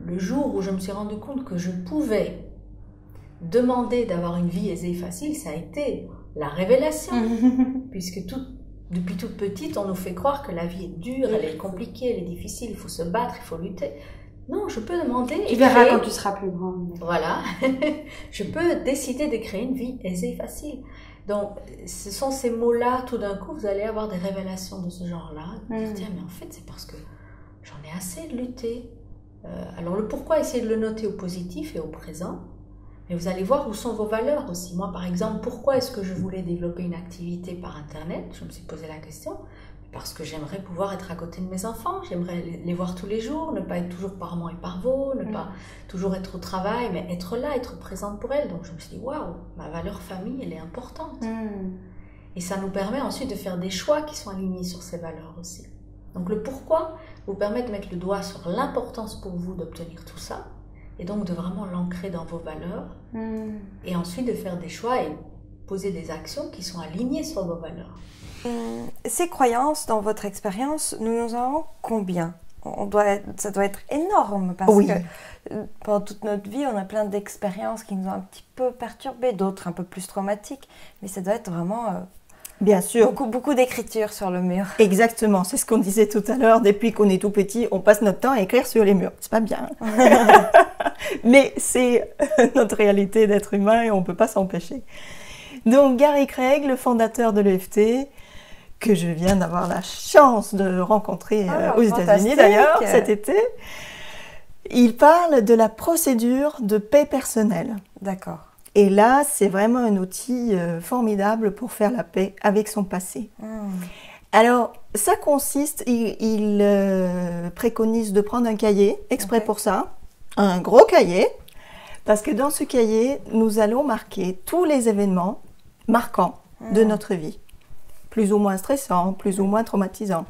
le jour où je me suis rendu compte que je pouvais demander d'avoir une vie aisée et facile, ça a été la révélation. Puisque depuis toute petite, on nous fait croire que la vie est dure, elle est compliquée, elle est difficile, il faut se battre, il faut lutter. Non, je peux demander... Tu verras quand tu seras plus grande. Voilà. Je peux décider de créer une vie aisée et facile. Donc, ce sont ces mots-là, tout d'un coup, vous allez avoir des révélations de ce genre-là. Vous dire, tiens, mais en fait, c'est parce que j'en ai assez de lutter. Alors, le pourquoi, essayez de le noter au positif et au présent. Mais vous allez voir où sont vos valeurs aussi. Moi, par exemple, pourquoi est-ce que je voulais développer une activité par Internet? Je me suis posé la question. Parce que j'aimerais pouvoir être à côté de mes enfants, j'aimerais les voir tous les jours, ne pas être toujours par moi et par vous, ne pas toujours être au travail, mais être là, être présente pour elles. Donc je me suis dit, waouh, ma valeur famille, elle est importante. Et ça nous permet ensuite de faire des choix qui sont alignés sur ces valeurs aussi. Donc le pourquoi vous permet de mettre le doigt sur l'importance pour vous d'obtenir tout ça, et donc de vraiment l'ancrer dans vos valeurs, et ensuite de faire des choix et poser des actions qui sont alignées sur vos valeurs. Ces croyances, dans votre expérience, nous en avons combien? Ça doit être énorme parce que pendant toute notre vie, on a plein d'expériences qui nous ont un petit peu perturbées, d'autres un peu plus traumatiques, mais ça doit être vraiment bien sûr beaucoup d'écriture sur le mur. Exactement, c'est ce qu'on disait tout à l'heure, depuis qu'on est tout petit, on passe notre temps à écrire sur les murs, c'est pas bien. Mais c'est notre réalité d'être humain et on ne peut pas s'empêcher. Donc Gary Craig, le fondateur de l'EFT, que je viens d'avoir la chance de rencontrer aux États-Unis d'ailleurs cet été, il parle de la procédure de paix personnelle. D'accord. Et là, c'est vraiment un outil formidable pour faire la paix avec son passé. Alors, ça consiste, il préconise de prendre un cahier exprès pour ça, un gros cahier, parce que dans ce cahier, nous allons marquer tous les événements marquants de notre vie. Plus ou moins stressants, plus ou moins traumatisants.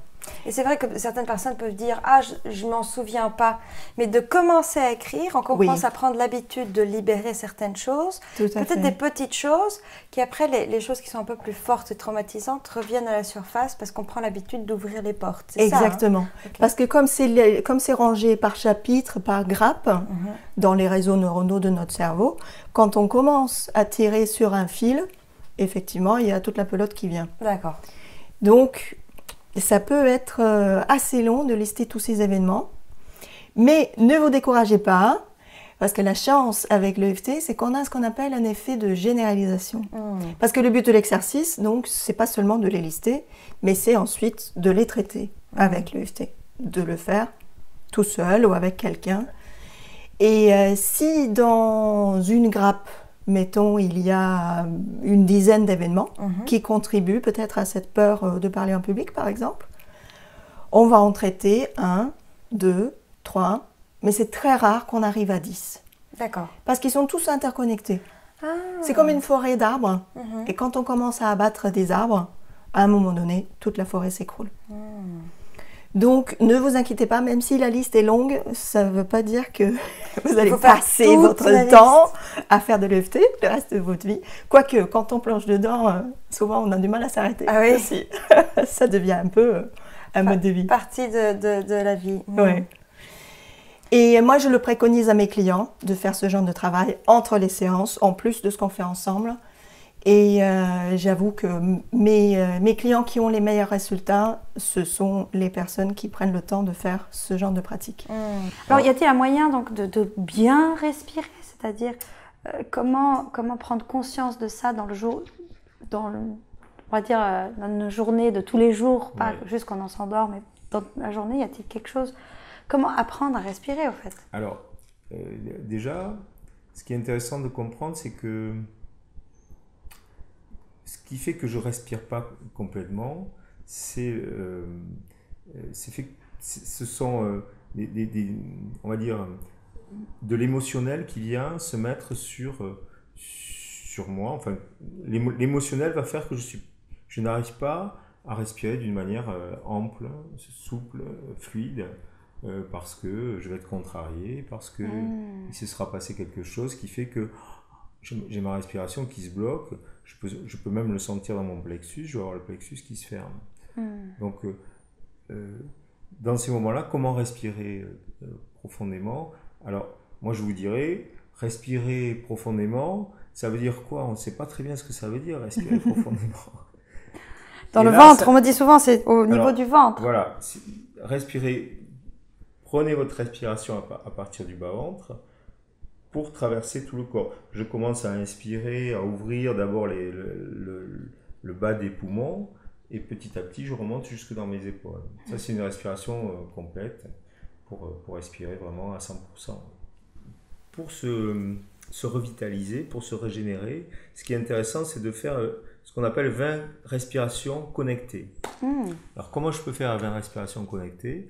Et c'est vrai que certaines personnes peuvent dire « Ah, je m'en souviens pas ». Mais de commencer à écrire, on commence à prendre l'habitude de libérer certaines choses. Peut-être des petites choses qui après, les choses qui sont un peu plus fortes et traumatisantes reviennent à la surface parce qu'on prend l'habitude d'ouvrir les portes. Exactement. Ça, hein? Parce que comme c'est rangé par chapitre, par grappe, dans les réseaux neuronaux de notre cerveau, quand on commence à tirer sur un fil, effectivement, il y a toute la pelote qui vient. D'accord. Donc, ça peut être assez long de lister tous ces événements. Mais ne vous découragez pas, parce que la chance avec l'EFT, c'est qu'on a ce qu'on appelle un effet de généralisation. Parce que le but de l'exercice, donc, c'est pas seulement de les lister, mais c'est ensuite de les traiter. avec l'EFT, de le faire tout seul ou avec quelqu'un. Et si dans une grappe, mettons, il y a une dizaine d'événements qui contribuent peut-être à cette peur de parler en public, par exemple, on va en traiter 1, 2, 3, mais c'est très rare qu'on arrive à 10. D'accord. Parce qu'ils sont tous interconnectés. Ah. C'est comme une forêt d'arbres. Et quand on commence à abattre des arbres, à un moment donné, toute la forêt s'écroule. Donc, ne vous inquiétez pas, même si la liste est longue, ça ne veut pas dire que vous allez passer votre temps à faire de l'EFT le reste de votre vie. Quoique, quand on plonge dedans, souvent on a du mal à s'arrêter. Ah oui. Aussi. Ça devient un peu un mode de vie. Partie de la vie. Oui. Et moi, je le préconise à mes clients de faire ce genre de travail entre les séances, en plus de ce qu'on fait ensemble. Et j'avoue que mes clients qui ont les meilleurs résultats, ce sont les personnes qui prennent le temps de faire ce genre de pratique. Alors, y a-t-il un moyen donc, de bien respirer? C'est-à-dire, comment prendre conscience de ça dans le jour, on va dire, dans nos journées de tous les jours, pas juste quand on s'endort, mais dans la journée, y a-t-il quelque chose? Comment apprendre à respirer, au fait? Alors, déjà, ce qui est intéressant de comprendre, c'est que ce qui fait que je respire pas complètement, ce sont on va dire, de l'émotionnel qui vient se mettre sur moi. Enfin, l'émotionnel va faire que je n'arrive pas à respirer d'une manière ample, souple, fluide, parce que je vais être contrarié, parce que il se sera passé quelque chose qui fait que j'ai ma respiration qui se bloque. Je peux même le sentir dans mon plexus, je vais avoir le plexus qui se ferme. Donc, dans ces moments-là, comment respirer profondément? Alors, moi je vous dirais, respirer profondément, ça veut dire quoi? On ne sait pas très bien ce que ça veut dire, respirer profondément. Dans le ventre, on me dit souvent, c'est au niveau du ventre. Voilà, respirez, prenez votre respiration à partir du bas-ventre, pour traverser tout le corps. Je commence à inspirer, à ouvrir d'abord le bas des poumons et petit à petit je remonte jusque dans mes épaules. Ça c'est une respiration complète pour respirer vraiment à 100%. Pour se revitaliser, pour se régénérer, ce qui est intéressant c'est de faire ce qu'on appelle 20 respirations connectées. Alors comment je peux faire 20 respirations connectées?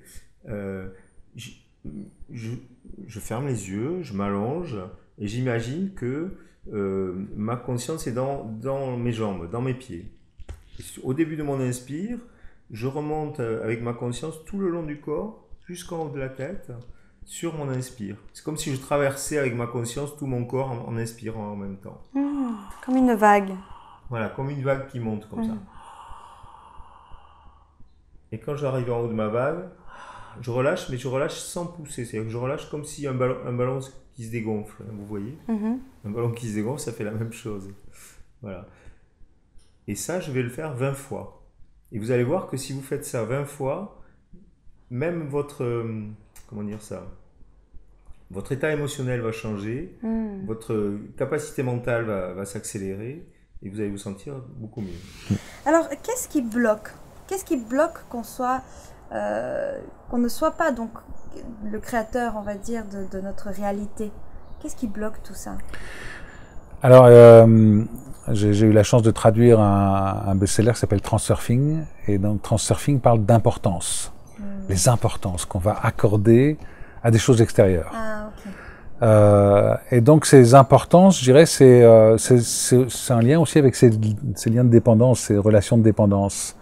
Je ferme les yeux, je m'allonge et j'imagine que ma conscience est dans mes jambes, dans mes pieds. Au début de mon inspire, je remonte avec ma conscience tout le long du corps, jusqu'en haut de la tête, sur mon inspire. C'est comme si je traversais avec ma conscience tout mon corps en inspirant en même temps. Comme une vague. Voilà, comme une vague qui monte comme ça. Et quand j'arrive en haut de ma vague, je relâche, mais je relâche sans pousser. C'est-à-dire que je relâche comme si un ballon qui se dégonfle. Vous voyez? Un ballon qui se dégonfle, ça fait la même chose. Voilà. Et ça, je vais le faire 20 fois. Et vous allez voir que si vous faites ça 20 fois, même votre état émotionnel va changer, votre capacité mentale va s'accélérer, et vous allez vous sentir beaucoup mieux. Alors, qu'est-ce qui bloque? Qu'est-ce qui bloque qu'on ne soit pas donc le créateur, on va dire, de notre réalité? Qu'est-ce qui bloque tout ça? Alors, j'ai eu la chance de traduire un best-seller qui s'appelle Transurfing, et donc Transurfing parle d'importance, les importances qu'on va accorder à des choses extérieures. Et donc ces importances, je dirais, c'est un lien aussi avec ces liens de dépendance, ces relations de dépendance.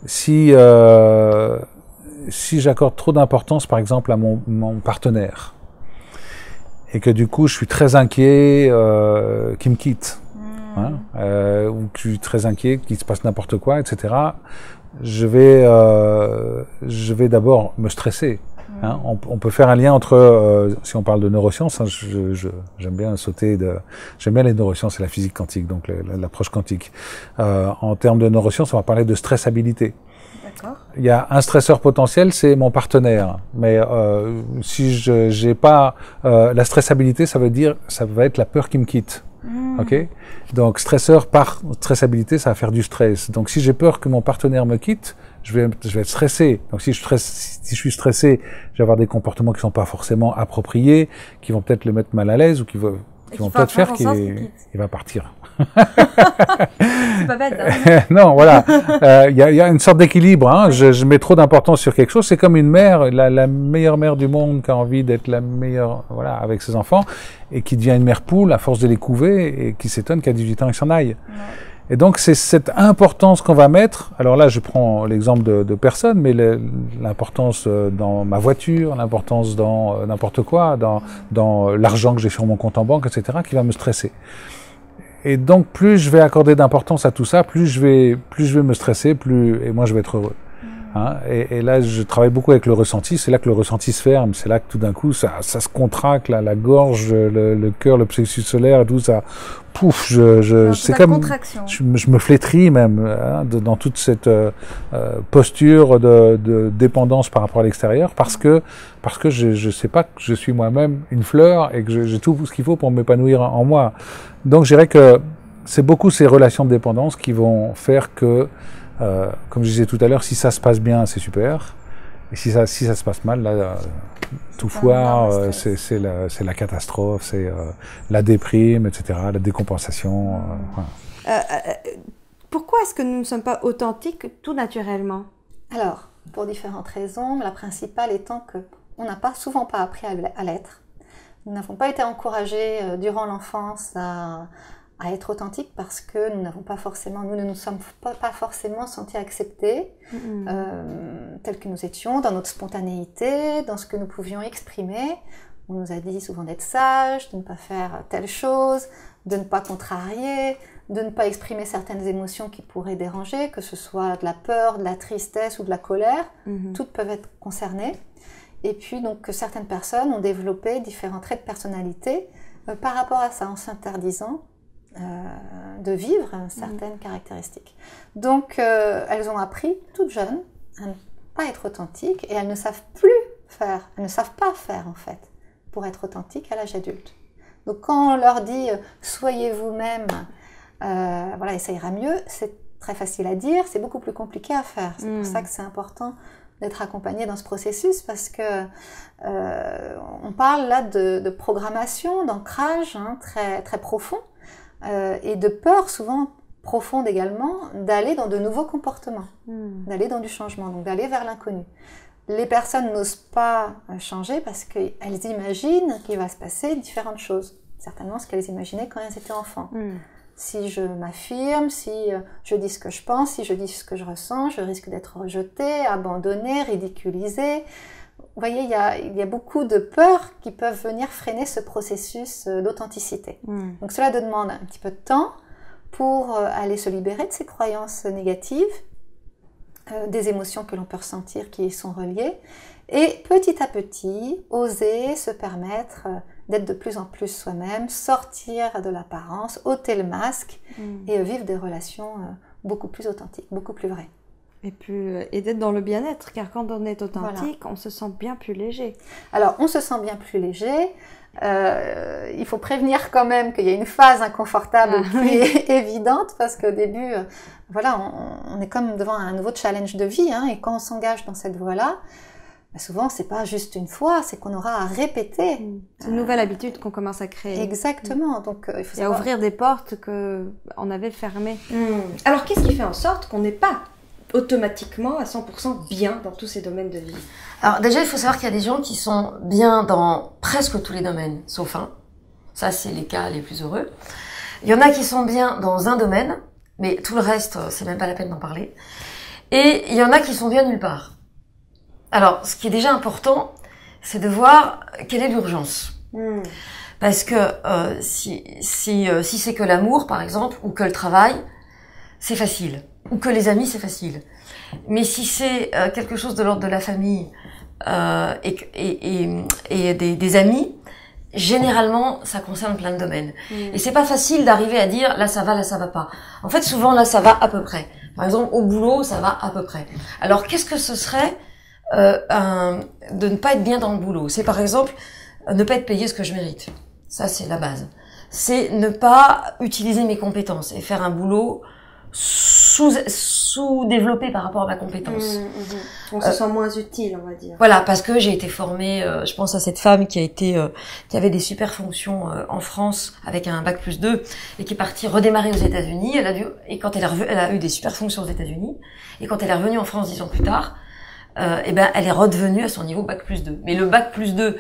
Si j'accorde trop d'importance, par exemple, à mon partenaire, et que du coup je suis très inquiet qu'il me quitte, ou que je suis très inquiet qu'il se passe n'importe quoi, etc., je vais d'abord me stresser. On peut faire un lien entre, si on parle de neurosciences, j'aime bien j'aime bien les neurosciences et la physique quantique, donc l'approche quantique. En termes de neurosciences, on va parler de stressabilité. Il y a un stresseur potentiel, c'est mon partenaire. Mais si j'ai pas la stressabilité, ça va être la peur qui me quitte. Ok? Donc stresseur par stressabilité, ça va faire du stress. Donc si j'ai peur que mon partenaire me quitte, je vais être stressé. Donc si je suis stressé, je vais avoir des comportements qui sont pas forcément appropriés, qui vont peut-être le mettre mal à l'aise ou qui vont peut-être faire qu'il va partir. C'est pas bête, hein. Non, voilà. Il y a une sorte d'équilibre. Hein. Je mets trop d'importance sur quelque chose. C'est comme une mère, la meilleure mère du monde qui a envie d'être la meilleure, voilà, avec ses enfants, et qui devient une mère poule à force de les couver et qui s'étonne qu'à 18 ans, il s'en aille. Ouais. Et donc, c'est cette importance qu'on va mettre. Alors là, je prends l'exemple de personnes, mais l'importance dans ma voiture, l'importance dans n'importe quoi, dans l'argent que j'ai sur mon compte en banque, etc., qui va me stresser. Et donc, plus je vais accorder d'importance à tout ça, plus je vais me stresser, et moi je vais être heureux. Hein, et là, je travaille beaucoup avec le ressenti. C'est là que le ressenti se ferme. C'est là que tout d'un coup, ça se contracte, la gorge, le cœur, le plexus solaire, et tout ça. Pouf, c'est comme je me flétris même hein, dans toute cette posture de dépendance par rapport à l'extérieur, parce que je sais pas que je suis moi-même une fleur et que j'ai tout ce qu'il faut pour m'épanouir en moi. Donc, je dirais que c'est beaucoup ces relations de dépendance qui vont faire que comme je disais tout à l'heure, si ça se passe bien, c'est super. Et si ça se passe mal, là, tout foire, c'est la catastrophe, c'est la déprime, etc., la décompensation. Voilà. Pourquoi est-ce que nous ne sommes pas authentiques tout naturellement? Alors, pour différentes raisons, la principale étant que on n'a souvent pas appris à l'être. Nous n'avons pas été encouragés durant l'enfance à être authentique parce que nous ne nous sommes pas forcément sentis acceptés tels que nous étions, dans notre spontanéité, dans ce que nous pouvions exprimer. On nous a dit souvent d'être sages, de ne pas faire telle chose, de ne pas contrarier, de ne pas exprimer certaines émotions qui pourraient déranger, que ce soit de la peur, de la tristesse ou de la colère. Toutes peuvent être concernées. Et puis donc que certaines personnes ont développé différents traits de personnalité par rapport à ça, en s'interdisant de vivre certaines caractéristiques. Donc, elles ont appris, toutes jeunes, à ne pas être authentiques et elles ne savent pas faire en fait, pour être authentiques à l'âge adulte. Donc, quand on leur dit « soyez vous-même, voilà, et ça ira mieux », c'est très facile à dire, c'est beaucoup plus compliqué à faire. C'est pour ça que c'est important d'être accompagné dans ce processus parce que on parle là de programmation, d'ancrage hein, très, très profond. Et de peur souvent profonde également d'aller dans de nouveaux comportements, d'aller dans du changement, donc d'aller vers l'inconnu. Les personnes n'osent pas changer parce qu'elles imaginent qu'il va se passer différentes choses, certainement ce qu'elles imaginaient quand elles étaient enfants. Si je m'affirme, si je dis ce que je pense, si je dis ce que je ressens, je risque d'être rejetée, abandonnée, ridiculisée. Vous voyez, il y a beaucoup de peurs qui peuvent venir freiner ce processus d'authenticité. Donc cela demande un petit peu de temps pour aller se libérer de ces croyances négatives, des émotions que l'on peut ressentir qui y sont reliées, et petit à petit, oser se permettre d'être de plus en plus soi-même, sortir de l'apparence, ôter le masque et vivre des relations beaucoup plus authentiques, beaucoup plus vraies. Et d'être dans le bien-être, car quand on est authentique, on se sent bien plus léger. Alors, on se sent bien plus léger. Il faut prévenir quand même qu'il y a une phase inconfortable qui est évidente, parce qu'au début, voilà, on est comme devant un nouveau challenge de vie, hein, et quand on s'engage dans cette voie-là, souvent, c'est pas juste une fois, c'est qu'on aura à répéter. C'est une nouvelle habitude qu'on commence à créer. Exactement. Donc, il faut à ouvrir des portes qu'on avait fermées. Alors, qu'est-ce qui fait en sorte qu'on n'est pas automatiquement à 100% bien dans tous ces domaines de vie? Alors déjà, il faut savoir qu'il y a des gens qui sont bien dans presque tous les domaines, sauf un. Ça, c'est les cas les plus heureux. Il y en a qui sont bien dans un domaine, mais tout le reste, c'est même pas la peine d'en parler. Et il y en a qui sont bien nulle part. Alors, ce qui est déjà important, c'est de voir quelle est l'urgence. Parce que si c'est que l'amour, par exemple, ou que le travail, c'est facile. Ou que les amis, c'est facile. Mais si c'est quelque chose de l'ordre de la famille et des amis, généralement, ça concerne plein de domaines. Et c'est pas facile d'arriver à dire là ça va pas. En fait, souvent là ça va à peu près. Par exemple, au boulot, ça va à peu près. Alors, qu'est-ce que ce serait de ne pas être bien dans le boulot? C'est par exemple ne pas être payé ce que je mérite. Ça, c'est la base. C'est ne pas utiliser mes compétences et faire un boulot sous-développé par rapport à ma compétence. On se sent moins utile, on va dire. Voilà, parce que j'ai été formée, je pense à cette femme qui avait des super fonctions en France avec un bac+2 et qui est partie redémarrer aux États-Unis. Et quand elle a eu des super fonctions aux États-Unis, et quand elle est revenue en France 10 ans plus tard, elle est redevenue à son niveau bac+2. Mais le bac+2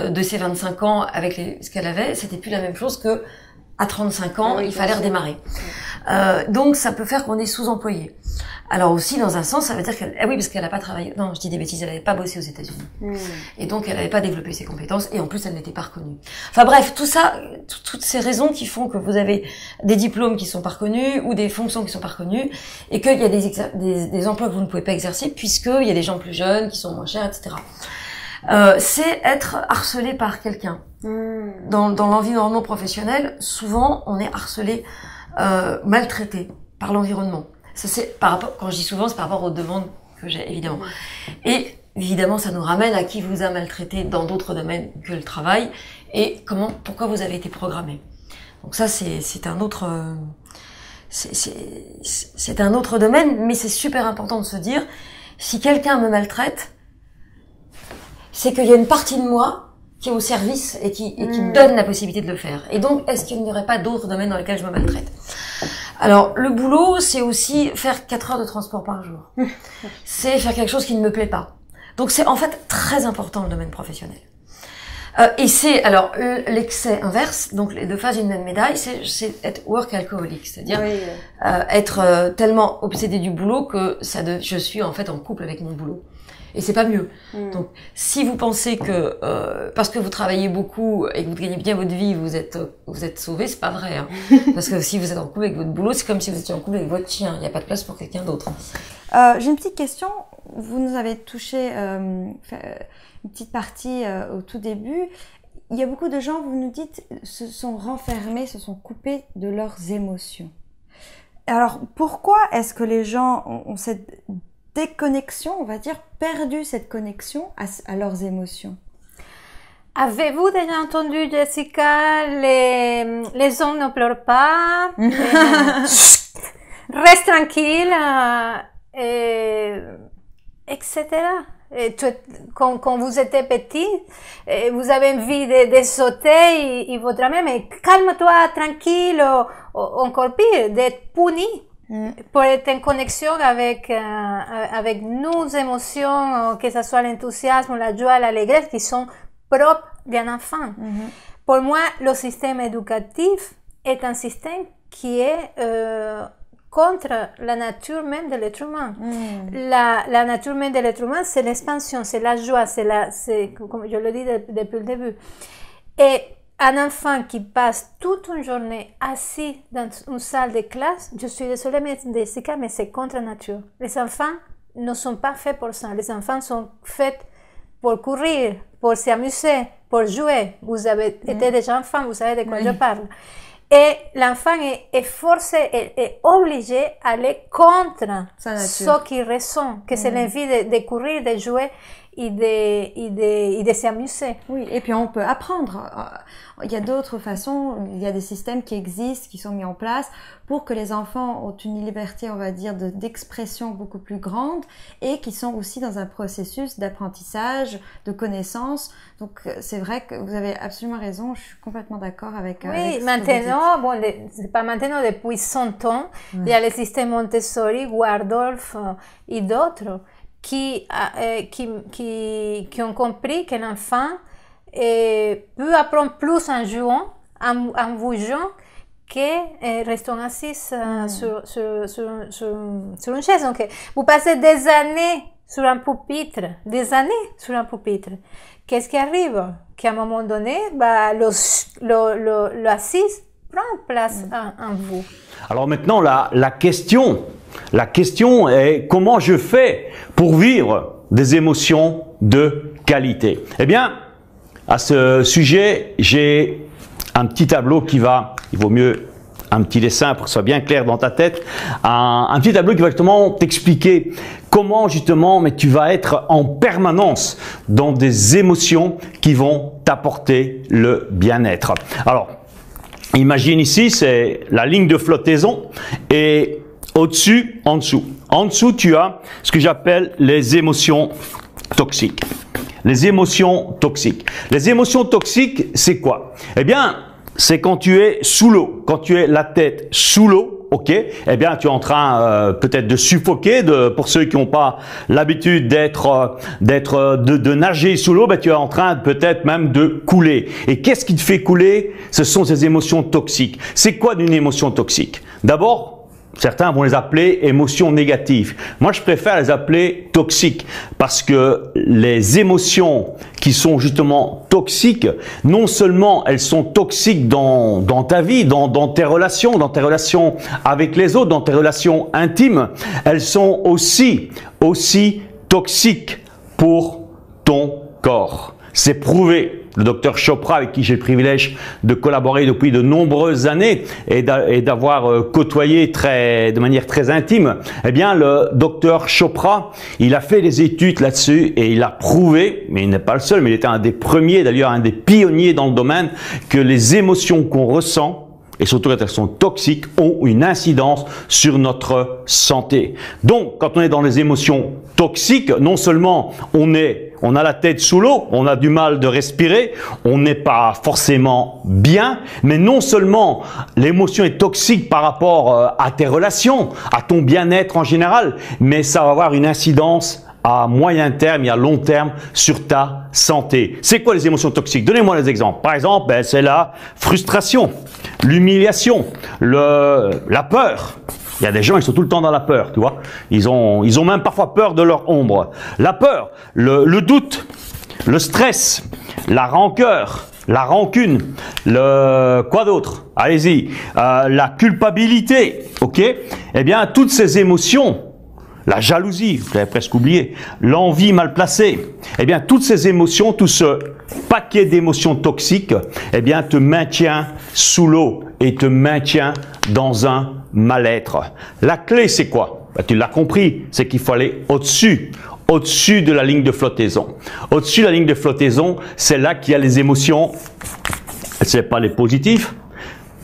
de ses 25 ans avec ce qu'elle avait, c'était plus la même chose que à 35 ans, il fallait redémarrer. Donc, ça peut faire qu'on est sous-employé. Alors aussi, dans un sens, ça veut dire qu'elle... Ah oui, parce qu'elle n'a pas travaillé... Non, je dis des bêtises, elle n'avait pas bossé aux États-Unis. Et donc, elle n'avait pas développé ses compétences, et en plus, elle n'était pas reconnue. Enfin bref, tout ça, toutes ces raisons qui font que vous avez des diplômes qui sont pas reconnus, ou des fonctions qui sont pas reconnues, et qu'il y a des emplois que vous ne pouvez pas exercer, puisqu'il y a des gens plus jeunes, qui sont moins chers, etc. C'est être harcelé par quelqu'un. Dans l'environnement professionnel, souvent, on est harcelé, maltraité par l'environnement. Ça, c'est par rapport, quand je dis souvent, c'est par rapport aux demandes que j'ai, évidemment. Et évidemment, ça nous ramène à qui vous a maltraité dans d'autres domaines que le travail et pourquoi vous avez été programmé. Donc ça, c'est un autre, c'est un autre domaine, mais c'est super important de se dire, si quelqu'un me maltraite, c'est qu'il y a une partie de moi qui est au service et qui donne la possibilité de le faire. Et donc, est-ce qu'il n'y aurait pas d'autres domaines dans lesquels je me maltraite? Alors, le boulot, c'est aussi faire 4 heures de transport par jour. C'est faire quelque chose qui ne me plaît pas. Donc, c'est en fait très important le domaine professionnel. Et c'est, alors, l'excès inverse, donc les deux faces d'une même médaille, c'est être workaholic, c'est-à-dire être tellement obsédé du boulot que je suis en fait en couple avec mon boulot. Et c'est pas mieux. Donc, si vous pensez que parce que vous travaillez beaucoup et que vous gagnez bien votre vie, vous êtes sauvé, c'est pas vrai. Hein. Parce que si vous êtes en couple avec votre boulot, c'est comme si vous étiez en couple avec votre chien. Il n'y a pas de place pour quelqu'un d'autre. J'ai une petite question. Vous nous avez touché une petite partie au tout début. Il y a beaucoup de gens, vous nous dites, se sont renfermés, se sont coupés de leurs émotions. Alors, pourquoi est-ce que les gens ont cette déconnexion, on va dire, perdu cette connexion à leurs émotions? Avez-vous déjà entendu, Jessica, les hommes ne pleurent pas, reste tranquille, etc. Et quand vous étiez petit, vous avez envie de sauter et votre mère, mais calme-toi, tranquille, ou encore pire, d'être puni. Pour être en connexion avec nos émotions, que ce soit l'enthousiasme, la joie, l'allégresse, qui sont propres d'un enfant. Pour moi, le système éducatif est un système qui est contre la nature même de l'être humain. La nature même de l'être humain, c'est l'expansion, c'est la joie, c'est comme je le dis depuis le début. Et un enfant qui passe toute une journée assis dans une salle de classe, je suis désolée, Jessica, mais c'est contre la nature. Les enfants ne sont pas faits pour ça. Les enfants sont faits pour courir, pour s'amuser, pour jouer. Vous avez été déjà enfant, vous savez de quoi je parle. Et l'enfant est forcé et obligé d'aller contre ce qu'il ressent, que c'est l'envie de courir, de jouer et de s'amuser. Oui, et puis on peut apprendre. Il y a d'autres façons, il y a des systèmes qui existent, qui sont mis en place pour que les enfants ont une liberté, on va dire, d'expression beaucoup plus grande et qui sont aussi dans un processus d'apprentissage, de connaissance. Donc c'est vrai que vous avez absolument raison, je suis complètement d'accord avec oui, maintenant, bon, c'est pas maintenant, depuis 100 ans, il y a les systèmes Montessori, Waldorf et d'autres qui ont compris que l'enfant peut apprendre plus en jouant, en bougeant, que restant assis sur une chaise. Donc, vous passez des années sur un pupitre, Qu'est-ce qui arrive? Qu'à un moment donné, l'assise prend place en vous. Alors maintenant, la question est comment je fais pour vivre des émotions de qualité? Eh bien, à ce sujet, j'ai un petit tableau il vaut mieux un petit dessin pour que ce soit bien clair dans ta tête, un petit tableau qui va justement t'expliquer comment justement tu vas être en permanence dans des émotions qui vont t'apporter le bien-être. Alors, imagine ici, c'est la ligne de flottaison et au-dessus, en dessous. En dessous, tu as ce que j'appelle les émotions toxiques. Les émotions toxiques. Les émotions toxiques, c'est quoi? Eh bien, c'est quand tu es sous l'eau, quand tu es la tête sous l'eau, ok, eh bien tu es en train peut-être de suffoquer, pour ceux qui n'ont pas l'habitude de nager sous l'eau, ben, tu es en train peut-être même de couler. Et qu'est-ce qui te fait couler? Ce sont ces émotions toxiques. C'est quoi une émotion toxique? D'abord, certains vont les appeler émotions négatives. Moi, je préfère les appeler toxiques parce que les émotions qui sont justement toxiques, non seulement elles sont toxiques dans ta vie, dans tes relations avec les autres, dans tes relations intimes, elles sont aussi toxiques pour ton corps. C'est prouvé. Le docteur Chopra, avec qui j'ai le privilège de collaborer depuis de nombreuses années et d'avoir côtoyé de manière très intime, eh bien, le docteur Chopra, il a fait des études là-dessus et il a prouvé, mais il n'est pas le seul, mais il était un des premiers, d'ailleurs un des pionniers dans le domaine, que les émotions qu'on ressent, et surtout quand elles sont toxiques, ont une incidence sur notre santé. Donc, quand on est dans les émotions toxiques, non seulement on a la tête sous l'eau, on a du mal de respirer, on n'est pas forcément bien, mais non seulement l'émotion est toxique par rapport à tes relations, à ton bien-être en général, mais ça va avoir une incidence à moyen terme et à long terme sur ta santé. C'est quoi les émotions toxiques? Donnez-moi des exemples. Par exemple, c'est la frustration, l'humiliation, la peur. Il y a des gens, ils sont tout le temps dans la peur, tu vois. Ils ont même parfois peur de leur ombre. La peur, le doute, le stress, la rancœur, la rancune, quoi d'autre? Allez-y. La culpabilité, ok? Eh bien, toutes ces émotions, la jalousie, je l'avais presque oublié, l'envie mal placée, eh bien, toutes ces émotions, tout ce paquet d'émotions toxiques, eh bien, te maintient sous l'eau et te maintient dans un mal-être. La clé, c'est quoi? Ben, tu l'as compris, c'est qu'il faut aller au-dessus de la ligne de flottaison. Au-dessus de la ligne de flottaison, c'est là qu'il y a les émotions, ce n'est pas les positives,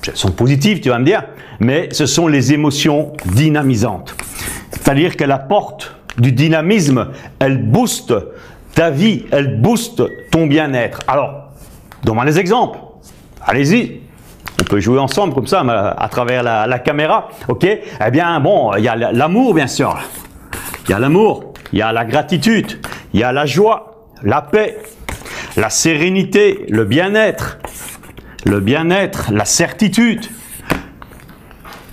elles sont positives, tu vas me dire, mais ce sont les émotions dynamisantes. C'est-à-dire qu'elle apporte du dynamisme, elle booste ta vie, elle booste ton bien-être. Alors, donne-moi des exemples. Allez-y. On peut jouer ensemble comme ça, à travers la caméra. Ok? Eh bien, bon, il y a l'amour, bien sûr. Il y a l'amour, il y a la gratitude, il y a la joie, la paix, la sérénité, le bien-être, la certitude.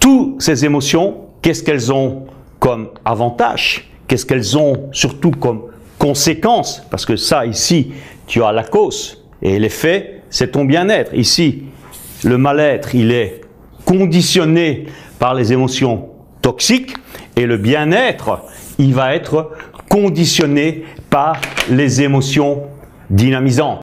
Toutes ces émotions, qu'est-ce qu'elles ont comme avantage? Qu'est-ce qu'elles ont surtout comme conséquence? Parce que ça, ici, tu as la cause et l'effet, c'est ton bien-être. Ici, le mal-être, il est conditionné par les émotions toxiques et le bien-être, il va être conditionné par les émotions dynamisantes.